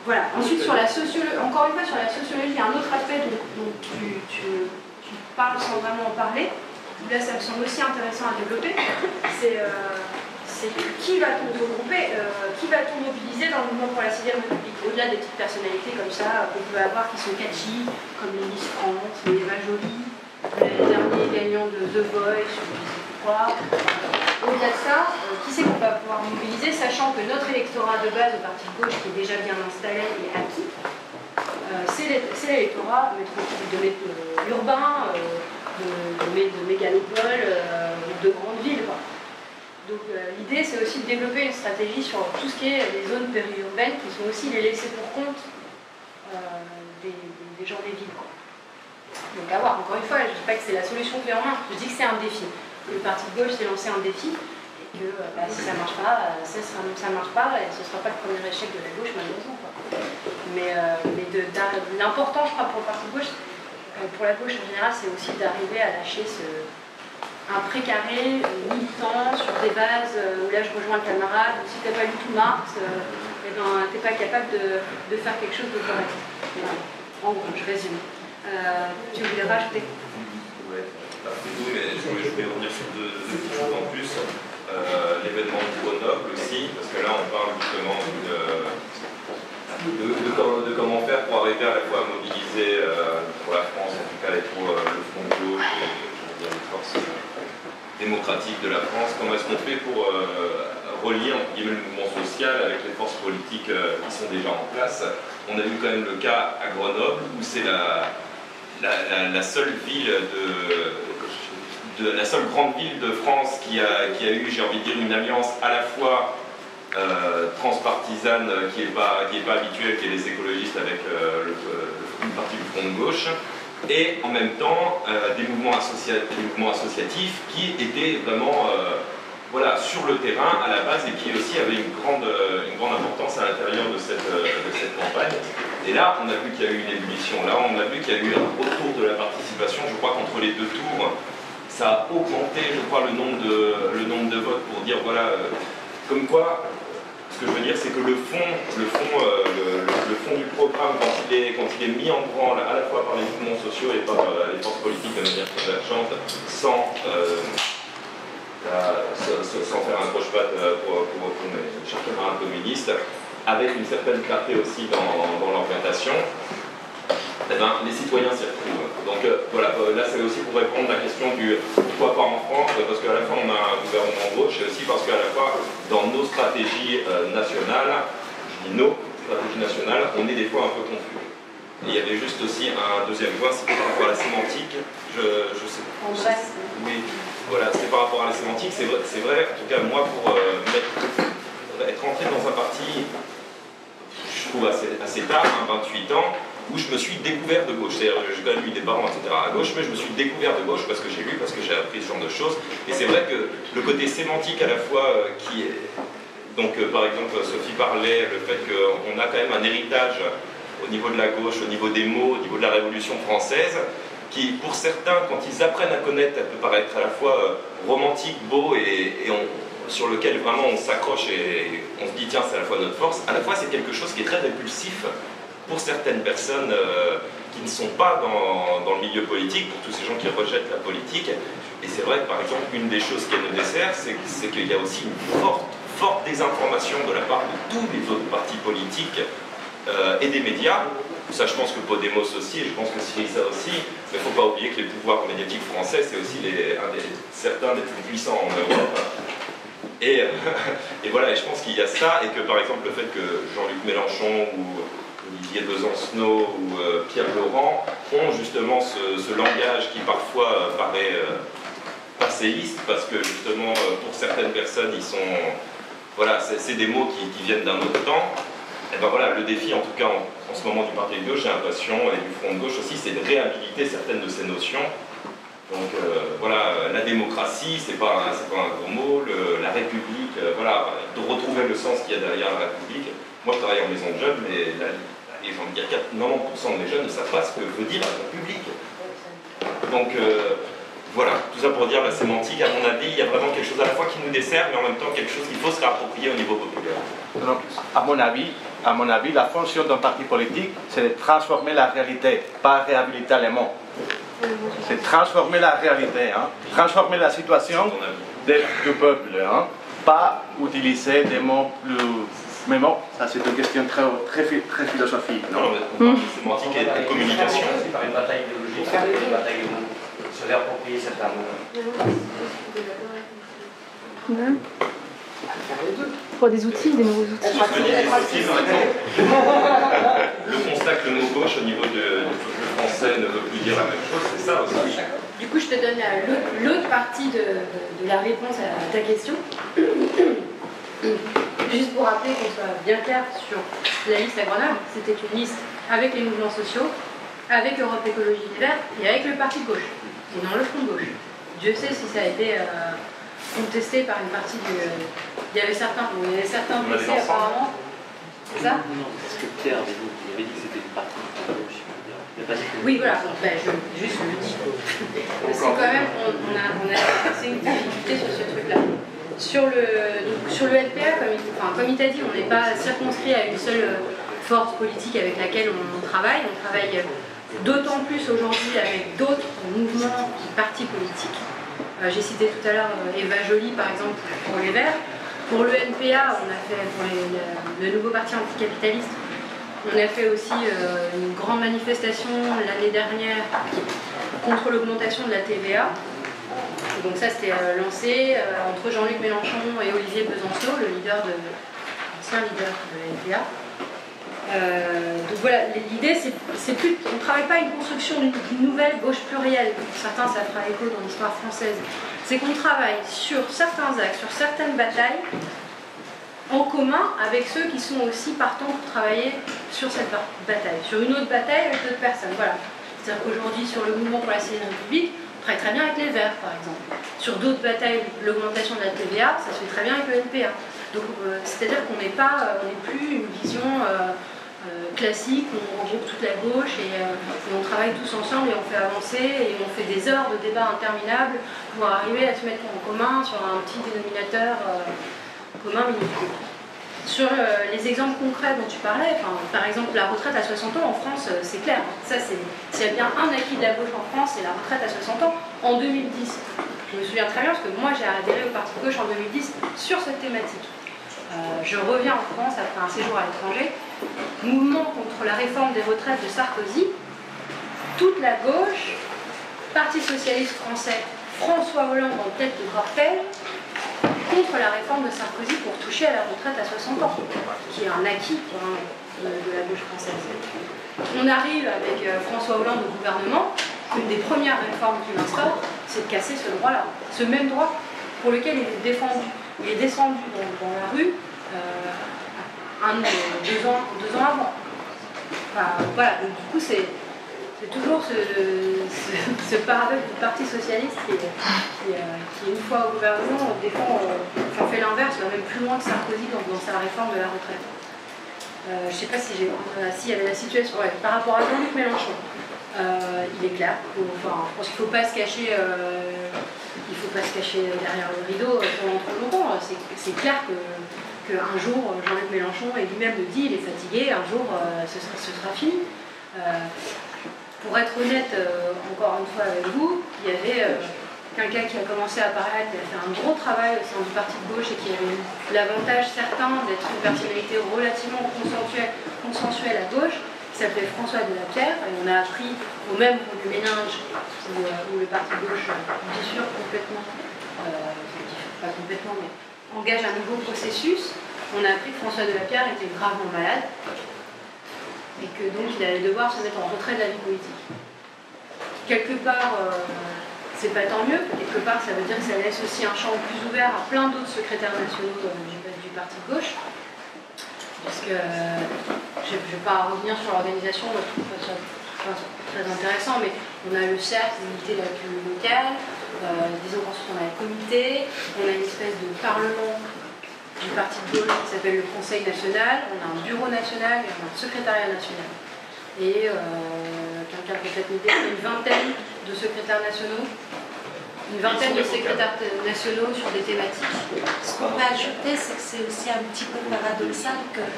Voilà. Ensuite, sur la sociologie, encore une fois, sur la sociologie, il y a un autre aspect dont tu parles sans vraiment en parler. Là, ça me semble aussi intéressant à développer. C'est qui va-t-on regrouper, qui va-t-on mobiliser dans le mouvement pour la 6ème République, au-delà des petites personnalités comme ça qu'on peut avoir qui sont catchy, comme les Miss France, les Eva Jolie, les derniers gagnants de The Voice, je ne sais plus quoi. Au-delà de ça, qui c'est qu'on va pouvoir mobiliser, sachant que notre électorat de base au parti de gauche qui est déjà bien installé et acquis, c'est l'électorat urbain, de mégalopoles, de grandes villes. Quoi. Donc l'idée, c'est aussi de développer une stratégie sur tout ce qui est les zones périurbaines, qui sont aussi les laissés pour compte des gens des villes. Quoi. Donc à voir, encore une fois, je ne dis pas que c'est la solution clé en main, je dis que c'est un défi. Le parti de gauche s'est lancé un défi, et que si ça ne marche pas, ça marche pas, et ce ne sera pas le premier échec de la gauche, malheureusement. Quoi. Mais l'important, je crois, pour le parti de gauche, pour la gauche en général, c'est aussi d'arriver à lâcher un précaré militant sur des bases où là je rejoins le camarade, si tu n'as pas lu tout Marx, tu n'es pas capable de faire quelque chose de correct. En gros, je résume. Tu voulais rajouter ? Oui, mais je voulais revenir sur deux choses en plus. L'événement de Grenoble aussi, parce que là on parle justement de comment faire pour arriver fois à mobiliser pour la France, en tout cas le front de gauche, les forces démocratiques de la France. Comment est-ce qu'on fait pour relier entre guillemets le mouvement social avec les forces politiques qui sont déjà en place? On a vu quand même le cas à Grenoble, où c'est la seule ville la seule grande ville de France qui a eu, j'ai envie de dire, une alliance à la fois transpartisane qui n'est pas habituelle, qui est les écologistes avec une partie du front de gauche, et en même temps des mouvements associatifs qui étaient vraiment voilà, sur le terrain à la base et qui aussi avaient une grande importance à l'intérieur de cette campagne. Et là, on a vu qu'il y a eu une ébullition, là on a vu qu'il y a eu un retour de la participation. Je crois qu'entre les deux tours, ça a augmenté, je crois, le nombre de votes pour dire, voilà, comme quoi, ce que je veux dire, c'est que le fond du programme, quand il est mis en branle à la fois par les mouvements sociaux et par les forces politiques de manière convergente, sans faire un croche-patte pour mes chers camarades communistes, avec une certaine clarté aussi dans l'orientation, eh ben, les citoyens s'y retrouvent. Donc voilà, là c'est aussi pour répondre à la question du pourquoi pas en France, parce qu'à la fois on a un gouvernement de gauche, et aussi parce qu'à la fois dans nos stratégies nationales, je dis nos stratégies nationales, on est des fois un peu confus. Et il y avait juste aussi un deuxième point, c'est par rapport à la sémantique. Je sais pas. Oui, voilà, c'est par rapport à la sémantique, c'est vrai, en tout cas moi pour être rentré dans un parti, je trouve assez tard, 28 ans, où je me suis découvert de gauche. C'est-à-dire, j'ai quand même eu des parents, etc. à gauche, mais je me suis découvert de gauche parce que j'ai lu, parce que j'ai appris ce genre de choses. Et c'est vrai que le côté sémantique à la fois qui est... Donc, par exemple, Sophie parlait, le fait qu'on a quand même un héritage au niveau de la gauche, au niveau des mots, au niveau de la Révolution française, qui, pour certains, quand ils apprennent à connaître, elle peut paraître à la fois romantique, beau, sur lequel vraiment on s'accroche et on se dit, tiens, c'est à la fois notre force. À la fois, c'est quelque chose qui est très répulsif pour certaines personnes qui ne sont pas dans le milieu politique, pour tous ces gens qui rejettent la politique. Et c'est vrai que, par exemple, une des choses qu'elle nous dessert, c'est qu'il y a aussi une forte désinformation de la part de tous les autres partis politiques et des médias. Ça, je pense que Podemos aussi, et je pense que Syriza aussi, mais il ne faut pas oublier que les pouvoirs médiatiques français, c'est aussi certains des plus puissants en Europe. Et voilà, et je pense qu'il y a ça, et que par exemple le fait que Jean-Luc Mélenchon ou Olivier Besancenot ou Pierre Laurent ont justement ce langage qui parfois paraît passéiste, parce que justement pour certaines personnes ils sont... Voilà, c'est des mots qui viennent d'un autre temps. Et ben voilà, le défi en tout cas en ce moment du parti de gauche, j'ai l'impression, et du front de gauche aussi, c'est de réhabiliter certaines de ces notions. Donc voilà, la démocratie, c'est pas un gros mot, la République, voilà, de retrouver le sens qu'il y a derrière la République. Moi je travaille en maison de jeunes, mais j'ai envie de dire 90% des jeunes ne savent pas ce que veut dire la République. Donc voilà, tout ça pour dire la sémantique, à mon avis, il y a vraiment quelque chose à la fois qui nous dessert, mais en même temps quelque chose qu'il faut se réapproprier au niveau populaire. Donc, à mon avis, la fonction d'un parti politique, c'est de transformer la réalité, pas réhabiliter les mots. C'est transformer la réalité, hein, transformer la situation du peuple, hein, pas utiliser des mots plus... Mais bon, ça c'est une question très philosophique. Non, mais sémantique et communication. C'est pas une bataille idéologique, c'est une bataille de mots. Se réapproprier certains mots. Pour des outils, des nouveaux outils. Le constat que le mot gauche au niveau du peuple français ne veut plus dire la même chose, c'est ça aussi. Du coup, je te donne l'autre partie de la réponse à ta question. Juste pour rappeler qu'on soit bien clair sur la liste à Grenoble, c'était une liste avec les mouvements sociaux, avec Europe Écologie Les Verts et avec le parti de gauche, et non le front de gauche. Dieu sait si ça a été contesté par une partie du... Il y avait certains blessés apparemment. C'est ça? Non, parce que Pierre avait dit que c'était une partie de gauche. Oui, voilà, juste je le dis. Parce que quand même, c'est une difficulté sur ce truc-là. Sur le LPA, comme il t'a dit, on n'est pas circonscrit à une seule force politique avec laquelle on travaille. On travaille d'autant plus aujourd'hui avec d'autres mouvements et partis politiques. J'ai cité tout à l'heure Eva Joly, par exemple, pour les Verts. Pour le NPA, on a fait pour le nouveau parti anticapitaliste, On a fait aussi une grande manifestation l'année dernière contre l'augmentation de la TVA. Donc ça c'était lancé entre Jean-Luc Mélenchon et Olivier Besançon, l'ancien leader de la NPA. Donc voilà, l'idée c'est plus, on ne travaille pas à une construction d'une nouvelle gauche plurielle, certains ça fera écho dans l'histoire française, c'est qu'on travaille sur certains axes, sur certaines batailles, en commun avec ceux qui sont aussi partants pour travailler sur cette bataille, sur une autre bataille avec d'autres personnes. Voilà. C'est-à-dire qu'aujourd'hui, sur le mouvement pour la Sixième République, on travaille très bien avec les Verts, par exemple. Sur d'autres batailles, l'augmentation de la TVA, ça se fait très bien avec le NPA. Donc, c'est-à-dire qu'on n'est plus une vision classique où on regroupe toute la gauche et on travaille tous ensemble et on fait avancer et on fait des heures de débats interminables pour arriver à se mettre en commun sur un petit dénominateur commun minuscule. Sur les exemples concrets dont tu parlais, par exemple la retraite à 60 ans en France, c'est clair. Ça, s'il y a bien un acquis de la gauche en France, c'est la retraite à 60 ans en 2010. Je me souviens très bien parce que moi j'ai adhéré au Parti de gauche en 2010 sur cette thématique. Je reviens en France après un séjour à l'étranger. Mouvement contre la réforme des retraites de Sarkozy. Toute la gauche, Parti socialiste français, François Hollande en tête de cortège, contre la réforme de Sarkozy pour toucher à la retraite à 60 ans, qui est un acquis de la gauche française. On arrive avec François Hollande au gouvernement, une des premières réformes qu'il instaure, c'est de casser ce droit-là, ce même droit pour lequel il est défendu. Il est descendu dans la rue 2 ans avant. Voilà, donc du coup c'est toujours ce paradoxe du Parti socialiste qui une fois au gouvernement, fait l'inverse, va même plus loin que Sarkozy dans sa réforme de la retraite. Je ne sais pas s'il y avait la situation. Ouais, par rapport à Jean-Luc Mélenchon, il est clair. Je pense qu'il ne faut pas se cacher. Derrière le rideau pendant trop longtemps. C'est clair qu'un jour, Jean-Luc Mélenchon, et lui-même le dit, il est fatigué. Un jour, ce sera fini. Pour être honnête, encore une fois avec vous, il y avait quelqu'un qui a commencé à apparaître, qui a fait un gros travail au sein du Parti de gauche et qui avait eu l'avantage certain d'être une personnalité relativement consensuelle à gauche, qui s'appelait François Delapierre, et on a appris au même moment du ménage où le Parti de gauche bifurque complètement, pas complètement, mais engage un nouveau processus. On a appris que François Delapierre était gravement malade et que donc il allait devoir se mettre en retrait de la vie politique. Quelque part, c'est pas tant mieux, quelque part ça veut dire que ça laisse aussi un champ plus ouvert à plein d'autres secrétaires nationaux du Parti de gauche. Parce que je ne vais pas revenir sur l'organisation, je trouve ça très intéressant, mais on a le cercle, l'unité la plus locale, disons qu'ensuite on a le comité, on a une espèce de parlement du Parti de gauche qui s'appelle le Conseil national, on a un bureau national et on a un secrétariat national. Et quelqu'un peut peut-être m'aider, une vingtaine de secrétaires nationaux. Une vingtaine de secrétaires nationaux sur des thématiques. Ce qu'on peut ajouter, c'est que c'est aussi un petit peu paradoxal qu'une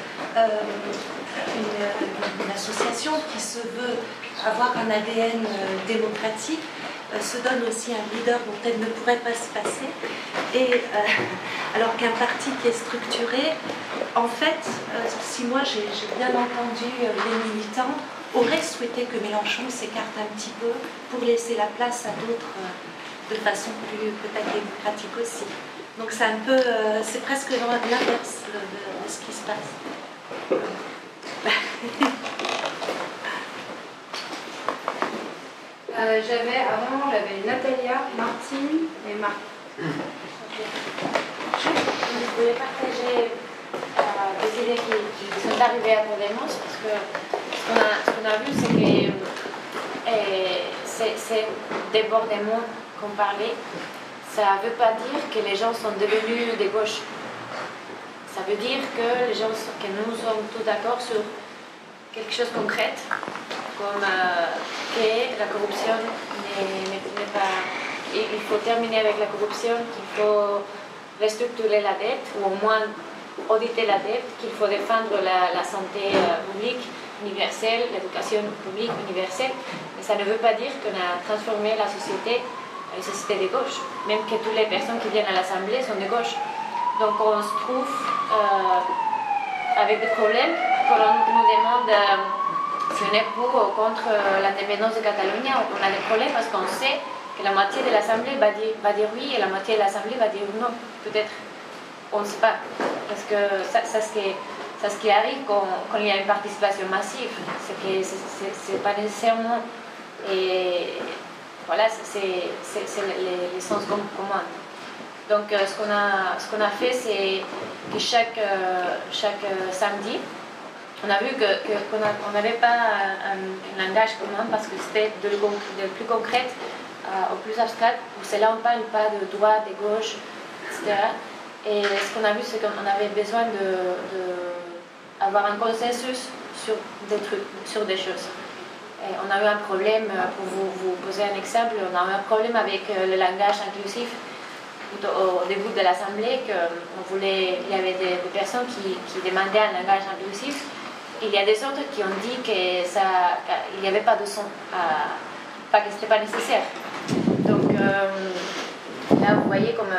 association qui se veut avoir un ADN démocratique se donne aussi un leader dont elle ne pourrait pas se passer. Et alors qu'un parti qui est structuré, en fait, si moi j'ai bien entendu les militants, auraient souhaité que Mélenchon s'écarte un petit peu pour laisser la place à d'autres de façon plus peut-être démocratique aussi. Donc c'est un peu, c'est presque l'inverse de ce qui se passe. J'avais Natalia, Martine et Marc. Je voulais partager des idées qui sont arrivées à Podemos parce que ce qu'on a vu, c'est que ces débordements qu'on parlait, ça ne veut pas dire que les gens sont devenus de gauche. Ça veut dire que nous sommes tous d'accord sur quelque chose de concret, comme que la corruption n'est pas... Il faut terminer avec la corruption, qu'il faut restructurer la dette, ou au moins auditer la dette, qu'il faut défendre la santé publique universelle, l'éducation publique universelle. Mais ça ne veut pas dire qu'on a transformé la société de gauche, même que toutes les personnes qui viennent à l'Assemblée sont de gauche. Donc on se trouve avec des problèmes quand on nous demande si on est pour ou contre l'indépendance de Catalogne, on a des problèmes parce qu'on sait que la moitié de l'Assemblée va dire oui et la moitié de l'Assemblée va dire non, peut-être. On ne sait pas. Parce que ça ce qui arrive quand il y a une participation massive, c'est que c'est pas nécessairement. Et voilà, c'est les sens communs. Donc ce qu'on a fait, c'est que chaque samedi, on a vu qu'on n'avait pas un langage commun parce que c'était de plus concret au plus abstrait. Pour cela, on ne parle pas de droite, de gauche, etc. Et ce qu'on a vu, c'est qu'on avait besoin d'avoir un consensus sur des trucs, sur des choses. Et on a eu un problème, pour vous poser un exemple, on a eu un problème avec le langage inclusif au début de l'Assemblée, il y avait des personnes qui demandaient un langage inclusif. Il y a des autres qui ont dit qu'il n'y avait pas de son, pas que ce n'était pas nécessaire. Donc là, vous voyez comme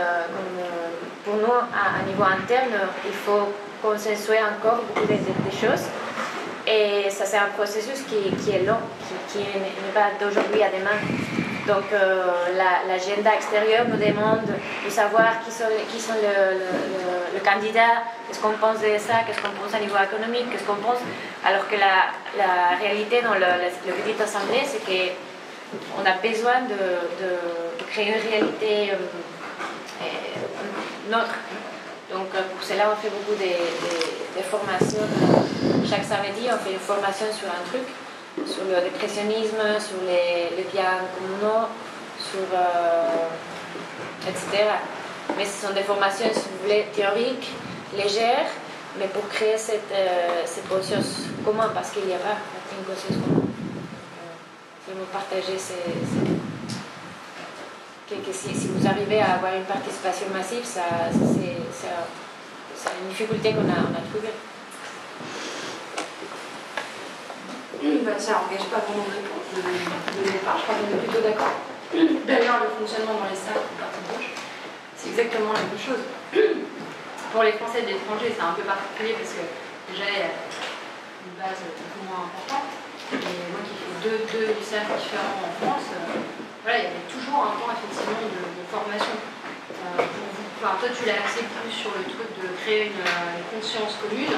pour nous, à niveau interne, il faut consensuer encore beaucoup de choses. Et ça, c'est un processus qui est long, qui n'est pas d'aujourd'hui à demain. Donc l'agenda extérieur nous demande de savoir qui sont le candidat, qu'est-ce qu'on pense de ça, qu'est-ce qu'on pense à niveau économique, qu'est-ce qu'on pense. Alors que la réalité dans le petit assemblée, c'est qu'on a besoin de créer une réalité nôtre. Donc pour cela, on fait beaucoup de formations. Chaque samedi, on fait une formation sur un truc, sur le dépressionnisme, sur les biens communaux, etc. Mais ce sont des formations, si vous voulez, théoriques, légères, mais pour créer cette conscience commune, parce qu'il n'y a pas une conscience commune. Si vous partagez si vous arrivez à avoir une participation massive, c'est une difficulté qu'on a trouvée. Ça n'engage pas vraiment de départ, je crois qu'on est plutôt d'accord. D'ailleurs, le fonctionnement dans les cercles du parti de gauche, c'est exactement la même chose. Pour les Français de l'étranger, c'est un peu particulier parce que déjà, il y a une base beaucoup moins importante. Et moi qui fais deux cercles différents en France, voilà, il y avait toujours un temps effectivement de formation. Toi, tu l'as axé plus sur le truc de créer une conscience commune.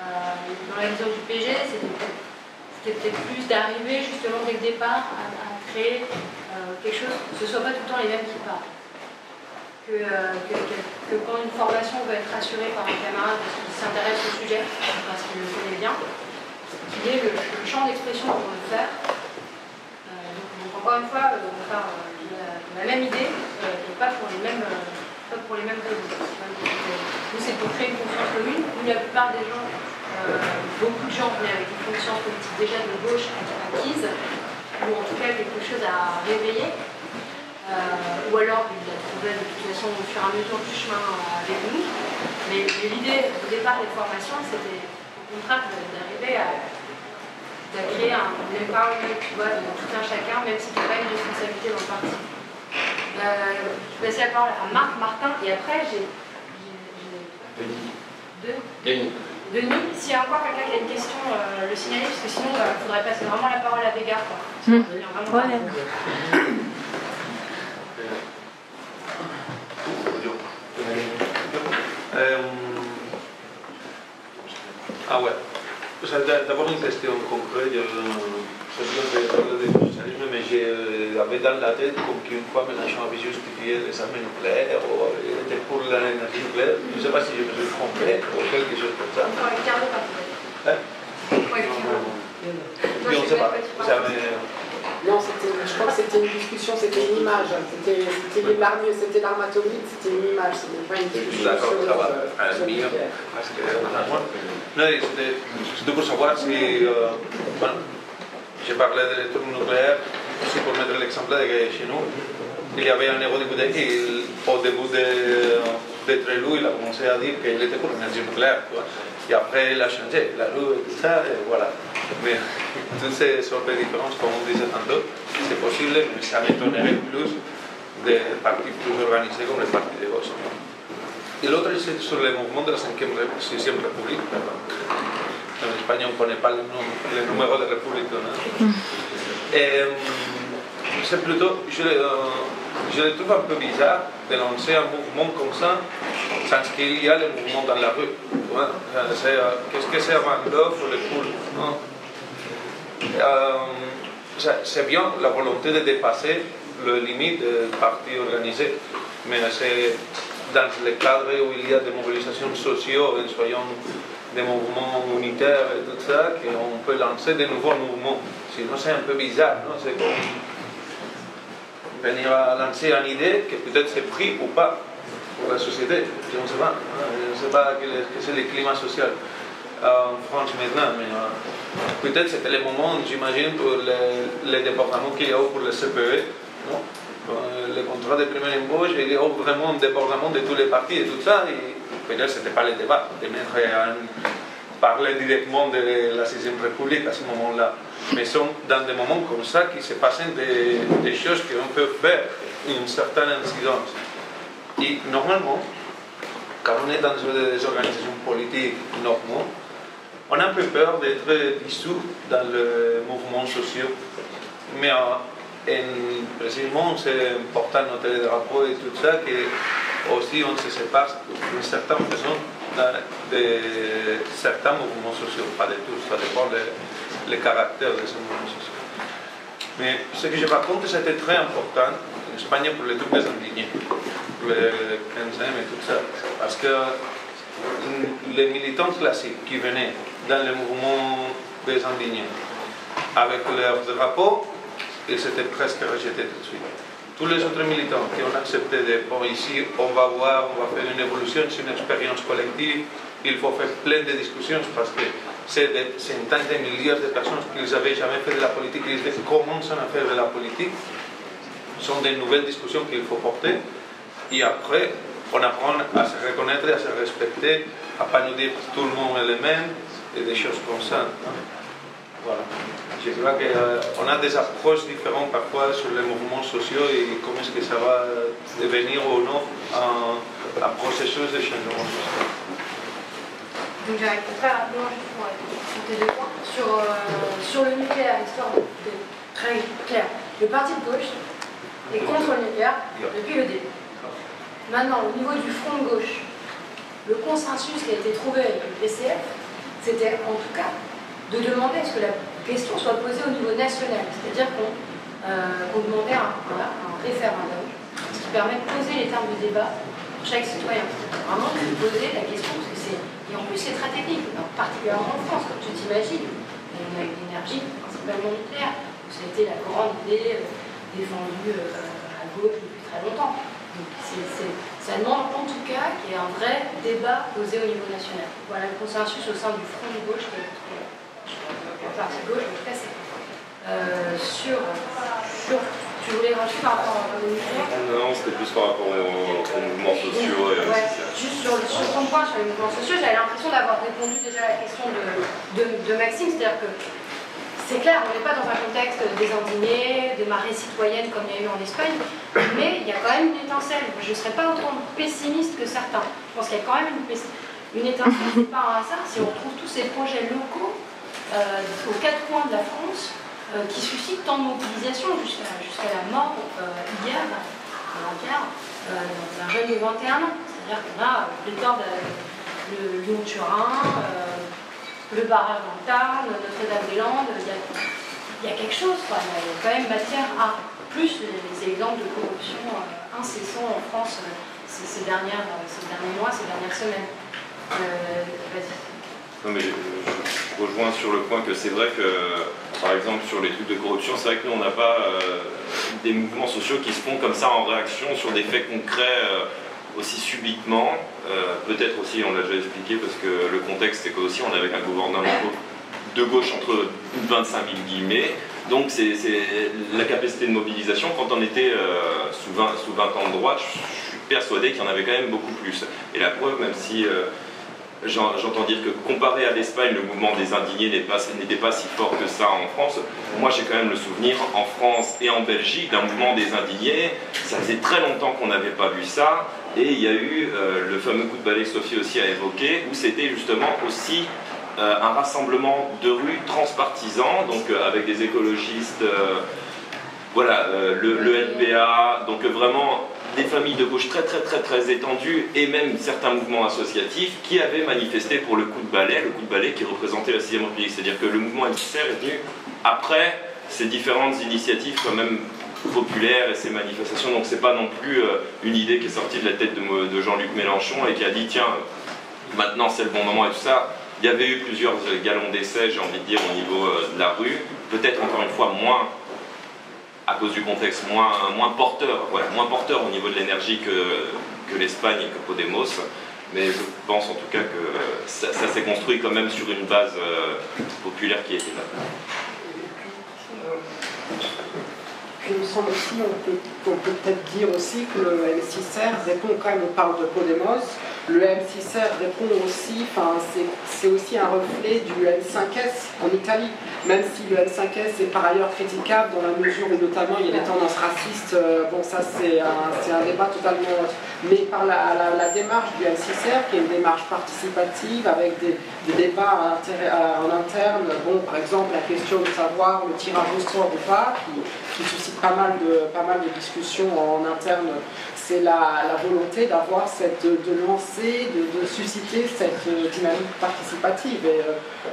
Dans la vision du PG, c'était peut-être plus d'arriver justement dès le départ à créer quelque chose, que ce ne soit pas tout le temps les mêmes qui parlent. Que quand une formation peut être assurée par un camarade qui s'intéresse au sujet, parce qu'il le connaît bien, qu'il y ait le champ d'expression qu'on veut faire. Donc encore une fois, on part de la même idée, et pas pour les mêmes raisons. Nous, c'est pour créer une conscience commune, où la plupart des gens, beaucoup de gens venaient avec une conscience politique déjà de gauche acquise, ou en tout cas quelque chose à réveiller, ou alors ils la trouvaient de toute façon au fur et à mesure du chemin avec nous. Mais l'idée au départ des formations, c'était au contraire d'arriver à créer un empowerment, tu vois, de tout un chacun, même si tu n'as pas une responsabilité dans le parti. Je vais passer la parole à Marc, Martin, et après j'ai Denis. S'il y a encore quelqu'un qui a une question, le signaler, parce que sinon il faudrait passer vraiment la parole à Vega. Ah ouais. D'abord une question concrète. Je parle de socialisme, mais j'avais dans la tête comme qu'une fois Mélenchon avait justifié les armes nucléaires, ou il était pour l'énergie nucléaire. Je ne sais pas si je me suis trompé ou quelque chose comme ça. Je ne sais pas. Non, je crois que c'était une discussion, c'était une image. C'était l'arme atomique, c'était une image, c'était pas une discussion. D'accord, ça va. Parce que no, c'était pour savoir si. J'ai parlé de l'électronucléaire aussi pour mettre l'exemple de que chez nous, il y avait un eurodéputé qui, au début d'être élu, il a commencé à dire qu'il était pour l'énergie nucléaire. Et après, il a changé, la loi et tout ça, et voilà. Mais toutes ces sortes de différences, comme on disait tantôt, c'est possible, mais ça m'étonnerait plus des partis plus organisés comme les partis de gauche. Et l'autre, c'est sur le mouvement de la 6e République. En Espagne, on ne connaît pas le numéro de République. C'est plutôt, je le trouve un peu bizarre de lancer un mouvement comme ça sans qu'il y ait le mouvement dans la rue. Qu'est-ce que c'est un love ou le cool? C'est bien la volonté de dépasser le limite des partis organisés, mais c'est dans le cadre où il y a des mobilisations sociales, soyons des mouvements unitaires et tout ça, qu'on peut lancer de nouveaux mouvements. Sinon, c'est un peu bizarre, non? C'est comme venir à lancer une idée que peut-être c'est pris ou pas pour la société. Je ne sais pas. Je ne sais pas quel c'est le climat social en France maintenant, mais peut-être c'était le moment, j'imagine, pour les départements qu'il y a eu pour le CPE. Non? Le contrat de première embauche, il y a eu vraiment un débordement de tous les partis et tout ça. Et peut-être ce n'était pas le débat de mettre parler directement de la 6e République à ce moment-là. Mais sont dans des moments comme ça qui se passent des choses qu'on peut faire une certaine incidence. Et normalement, quand on est dans des organisations politiques normaux, on a un peu peur d'être dissous dans les mouvements sociaux. Mais précisément, c'est important de noter les drapeaux et tout ça, que aussi on se sépare d'une certaine façon de certains mouvements sociaux, pas de tous, ça dépend le caractère de ces mouvements sociaux. Mais ce que je raconte, c'était très important en Espagne pour les trucs des indignés, pour les 15e et tout ça, parce que les militants classiques qui venaient dans le mouvement des indignés avec leurs drapeaux, ils s'étaient presque rejetés tout de suite. Tous les autres militants qui ont accepté de, bon, ici, on va voir, on va faire une évolution, c'est une expérience collective, il faut faire plein de discussions parce que c'est des centaines de milliers de personnes qui n'avaient jamais fait de la politique, ils disaient comment ça à faire de la politique. Ce sont des nouvelles discussions qu'il faut porter. Et après, on apprend à se reconnaître, à se respecter, à ne pas nous dire tout le monde est le même, et des choses comme ça. Voilà. Je crois qu'on a des approches différentes parfois sur les mouvements sociaux et comment est-ce que ça va devenir ou non un processus de changement social. Donc j'arrive très rapidement juste pour ajouter deux points. Sur le nucléaire, l'histoire est très claire. Le parti de gauche est contre le nucléaire depuis le début. Maintenant, au niveau du front de gauche, le consensus qui a été trouvé avec le PCF, c'était en tout cas de demander à ce que la question soit posée au niveau national. C'est-à-dire qu'on demandait un référendum, ce qui permet de poser les termes de débat pour chaque citoyen. Vraiment, de poser la question, parce que c'est... Et en plus, c'est très technique, particulièrement en France, comme tu t'imagines. On a eu l'énergie, principalement nucléaire. Ça a été la grande idée défendue à gauche depuis très longtemps. Donc, ça demande en tout cas qu'il y ait un vrai débat posé au niveau national. Voilà le consensus au sein du front de gauche qui est le parti de gauche, en tout cas, c'est tu voulais rajouter par rapport au nucléaire? Non, c'était plus par rapport aux mouvements sociaux. Juste sur ton point sur les mouvements sociaux, j'avais l'impression d'avoir répondu déjà à la question de Maxime, c'est-à-dire que c'est clair, on n'est pas dans un contexte des indignés, des marées citoyennes comme il y a eu en Espagne, mais il y a quand même une étincelle. Je ne serais pas autant pessimiste que certains. Je pense qu'il y a quand même une étincelle, c'est pas un hasard, si on retrouve tous ces projets locaux aux quatre coins de la France, qui suscite tant de mobilisation jusqu'à la mort hier, avant-hier, d'un jeune de 21 ans. C'est-à-dire qu'on a pléthore de Lyon-Turin, le barrage dans le Tarn, Notre-Dame-des-Landes, il y a quelque chose, quoi. Il y a quand même matière à plus les exemples de corruption incessants en France ces derniers mois, ces dernières semaines. Vas-y. Non mais je rejoins sur le point que c'est vrai que, par exemple, sur les trucs de corruption, c'est vrai que nous, on n'a pas des mouvements sociaux qui se font comme ça en réaction sur des faits concrets aussi subitement. Peut-être aussi, on l'a déjà expliqué, parce que le contexte, c'est qu'aussi, on est avec un gouvernement de gauche entre 25 000 guillemets. Donc c'est la capacité de mobilisation. Quand on était sous 20 ans de droite, je suis persuadé qu'il y en avait quand même beaucoup plus. Et la preuve, même si j'entends dire que comparé à l'Espagne, le mouvement des indignés n'était pas si fort que ça en France. Moi, j'ai quand même le souvenir en France et en Belgique d'un mouvement des indignés. Ça faisait très longtemps qu'on n'avait pas vu ça. Et il y a eu le fameux coup de balai que Sophie aussi a évoqué, où c'était justement aussi un rassemblement de rue transpartisan, donc avec des écologistes, voilà, le LPA, donc vraiment des familles de gauche très étendues et même certains mouvements associatifs qui avaient manifesté pour le coup de balai qui représentait la 6ème République. C'est-à-dire que le mouvement MCR est venu après ces différentes initiatives quand même populaires et ces manifestations. Donc c'est pas non plus une idée qui est sortie de la tête de Jean-Luc Mélenchon et qui a dit tiens, maintenant c'est le bon moment et tout ça. Il y avait eu plusieurs galons d'essai, j'ai envie de dire, au niveau de la rue. Peut-être encore une fois moins, à cause du contexte, moins porteur, voilà, moins porteur au niveau de l'énergie que l'Espagne et que Podemos. Mais je pense en tout cas que ça s'est construit quand même sur une base populaire qui était là. Il me semble aussi, on peut peut-être dire aussi que le M6R répond quand même, on parle de Podemos, le M6R répond aussi, enfin c'est aussi un reflet du M5S en Italie, même si le M5S est par ailleurs critiquable dans la mesure où notamment il y a des tendances racistes, bon ça c'est un débat totalement, mais par la démarche du M6R qui est une démarche participative avec des débats en interne, bon par exemple la question de savoir le tirage au sort ou pas, qui suscite pas mal de discussions en interne, c'est la volonté d'avoir de lancer, de susciter cette dynamique participative.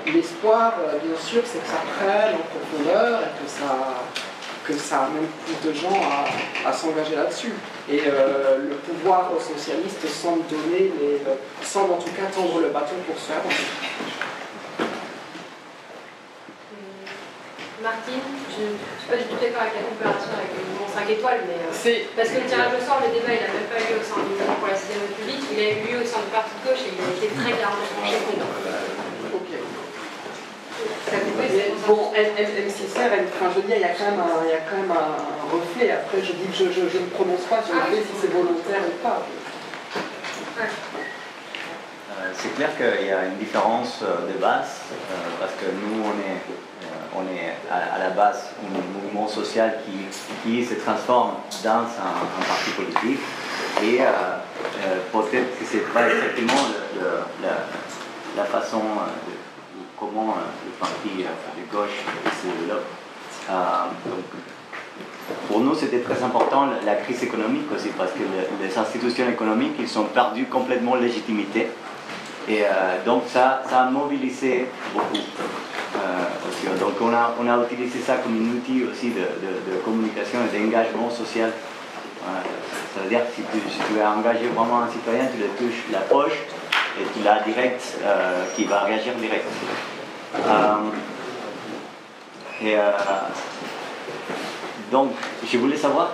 Et l'espoir, bien sûr, c'est que ça prenne en profondeur et que ça amène plus de gens à s'engager là-dessus. Et le pouvoir socialiste semble en tout cas tendre le bâton pour ce faire. Martine, je ne suis pas du tout d'accord avec la comparaison avec le mouvement 5 étoiles, mais parce que le tirage au sort, le débat, il n'a même pas eu lieu au sein du mouvement pour la 6ème République, il a eu lieu au sein du parti de gauche et il a été très clairement tranché contre. Ok. Bon, M6R, enfin, je veux dire, il y a quand même un reflet. Après, je dis que je ne prononce pas sur le fait si c'est volontaire ou pas. Ouais. C'est clair qu'il y a une différence de base, parce que nous, on est à la base un mouvement social qui se transforme dans un parti politique. Et peut-être que ce n'est pas exactement la façon comment le parti de gauche se développe. Donc, pour nous, c'était très important la crise économique aussi, parce que les institutions économiques, ils ont perdu complètement légitimité. Et donc ça a mobilisé beaucoup. Donc on a utilisé ça comme un outil aussi de communication et d'engagement social. Ça veut dire que si tu veux engager vraiment un citoyen, tu le touches la poche et tu l'as direct, qui va réagir direct. Donc je voulais savoir,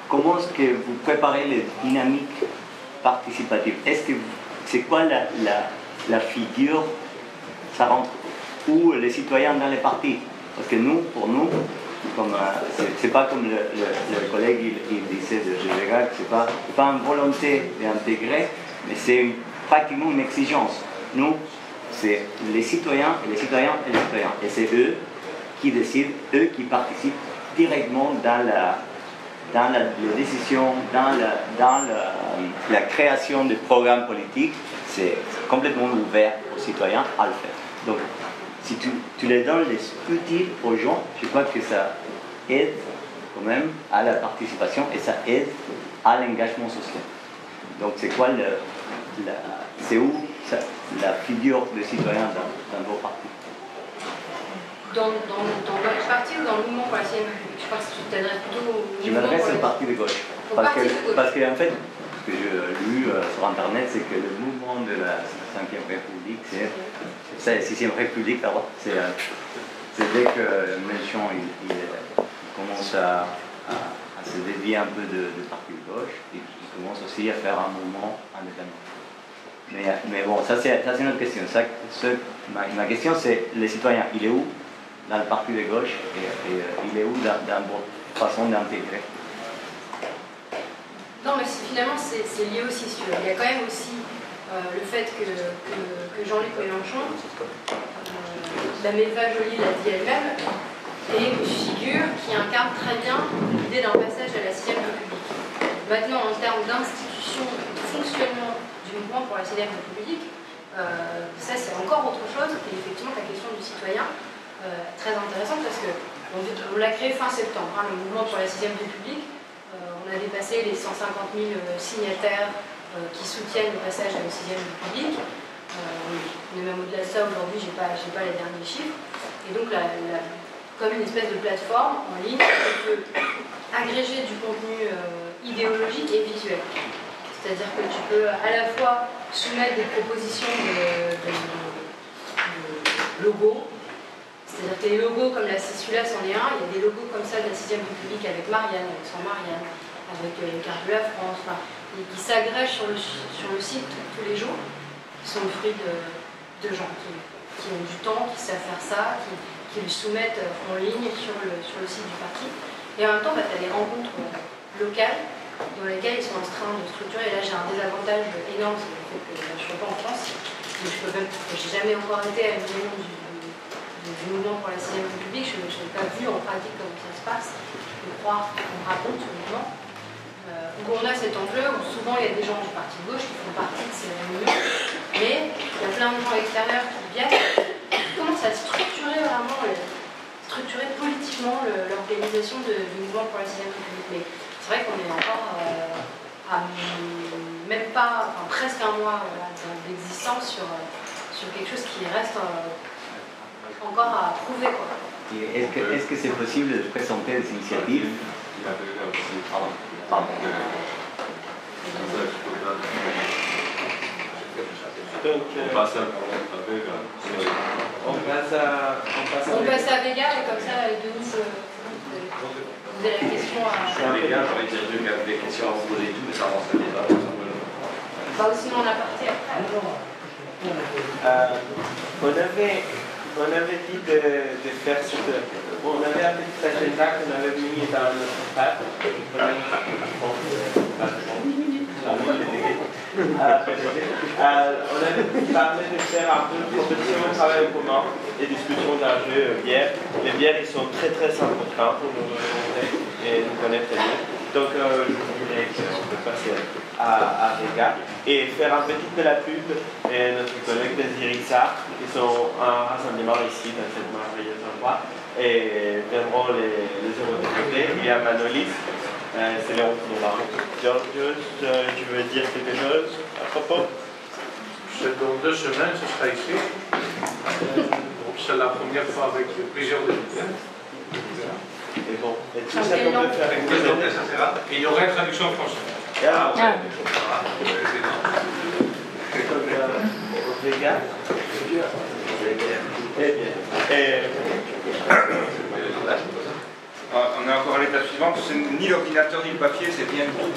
comment est-ce que vous préparez les dynamiques participative. C'est quoi la figure, ça rentre où les citoyens dans les partis? Parce que nous, pour nous, c'est pas comme le collègue il disait de Général, c'est pas une volonté d'intégrer, mais c'est pratiquement une exigence. Nous, c'est les citoyens et les citoyens et les citoyens. Et c'est eux qui décident, eux qui participent directement dans la décision, dans la création de programmes politiques. C'est complètement ouvert aux citoyens à le faire. Donc, si tu les donnes les outils aux gens, je crois que ça aide quand même à la participation et ça aide à l'engagement social. Donc, c'est quoi c'est où la figure des citoyens dans vos partis? Dans votre parti ou dans le mouvement pour la 6ème République? Je crois que tu t'adresses plutôt au mouvement. Je m'adresse au parti de gauche. Parce que en fait, ce que j'ai lu sur internet, c'est que le mouvement de la 5e République, c'est la 6e République d'abord. C'est dès que Mélenchon il commence à se dévier un peu de parti de gauche, il commence aussi à faire un mouvement indépendant. Mais bon, ça c'est une autre question. Ma question c'est, les citoyens, il est où dans le parti de gauche et il est où dans votre façon d'intégrer? Non, mais finalement c'est lié aussi, si tu veux. Il y a quand même aussi le fait que Jean-Luc Mélenchon, la Méva Joly l'a dit elle-même, est une figure qui incarne très bien l'idée d'un passage à la 6ème République. Maintenant, en termes d'institution, de fonctionnement du mouvement pour la 6ème République, ça c'est encore autre chose, et effectivement la question du citoyen, très intéressante parce que on l'a créé fin septembre, hein, le mouvement pour la 6ème République. On a dépassé les 150 000 signataires qui soutiennent le passage à la 6ème République. On est même au-delà de ça aujourd'hui, je n'ai pas les derniers chiffres. Et donc, comme une espèce de plateforme en ligne, on peut agréger du contenu idéologique et visuel. C'est-à-dire que tu peux à la fois soumettre des propositions de logos. C'est-à-dire que les logos comme celui-là c'en est un, il y a des logos comme ça de la 6ème République avec Marianne, avec son Marianne, avec les cartes de la France, et qui s'agrègent sur le site tous les jours, qui sont le fruit de gens qui ont du temps, qui savent faire ça, qui le soumettent en ligne sur le site du parti. Et en même temps, tu as des rencontres locales dans lesquelles ils sont en train de structurer. Et là, j'ai un désavantage énorme, c'est le fait que je ne suis pas en France, mais je n'ai jamais encore été à une réunion du mouvement pour la 6ème République, je n'ai pas vu en pratique comment ça se passe, je peux croire qu'on raconte ce mouvement. Donc on a cette ampleur où souvent il y a des gens du parti de gauche qui font partie de ces réunions, mais il y a plein de gens extérieurs qui viennent, qui commencent à structurer vraiment, structurer politiquement l'organisation du mouvement pour la 6ème République. Mais c'est vrai qu'on est encore à même pas, enfin, presque un mois d'existence sur quelque chose qui reste encore à prouver, quoi. Est-ce que c'est possible de présenter des initiatives? Pardon. Donc, on passe à Vega et comme ça, les deux vous avez la question à... Je suis à Vega, j'aurais des questions à vous poser tout, mais ça avance le débat. Bah, ou sinon on a parti après. On avait dit de faire ce que... Bon, on avait un petit agenda qu'on avait mis dans notre page. On avait parlé de faire un peu de proposition de travail en commun et discussion d'enjeux bières. Les bières, ils sont très très importants pour nous remonter et nous connaître mieux. Donc, je dirais qu'on peut passer à Vega et faire un petit peu la pub. Et notre collègue Désiré Sarr, qui sont un rassemblement ici, dans cette merveilleuse endroit, et viendront les eurodéputés. Il y a Manolis, c'est Léon Noir. Georgios, tu veux dire quelque chose à propos? Dans 2 semaines, ce sera ici. C'est la première fois avec plusieurs députés. Et bon, et tout ça qu'on peut faire avec il y aura une traduction en français. Vega. On est encore à l'étape suivante, c'est ni l'ordinateur ni le papier, c'est bien du tout.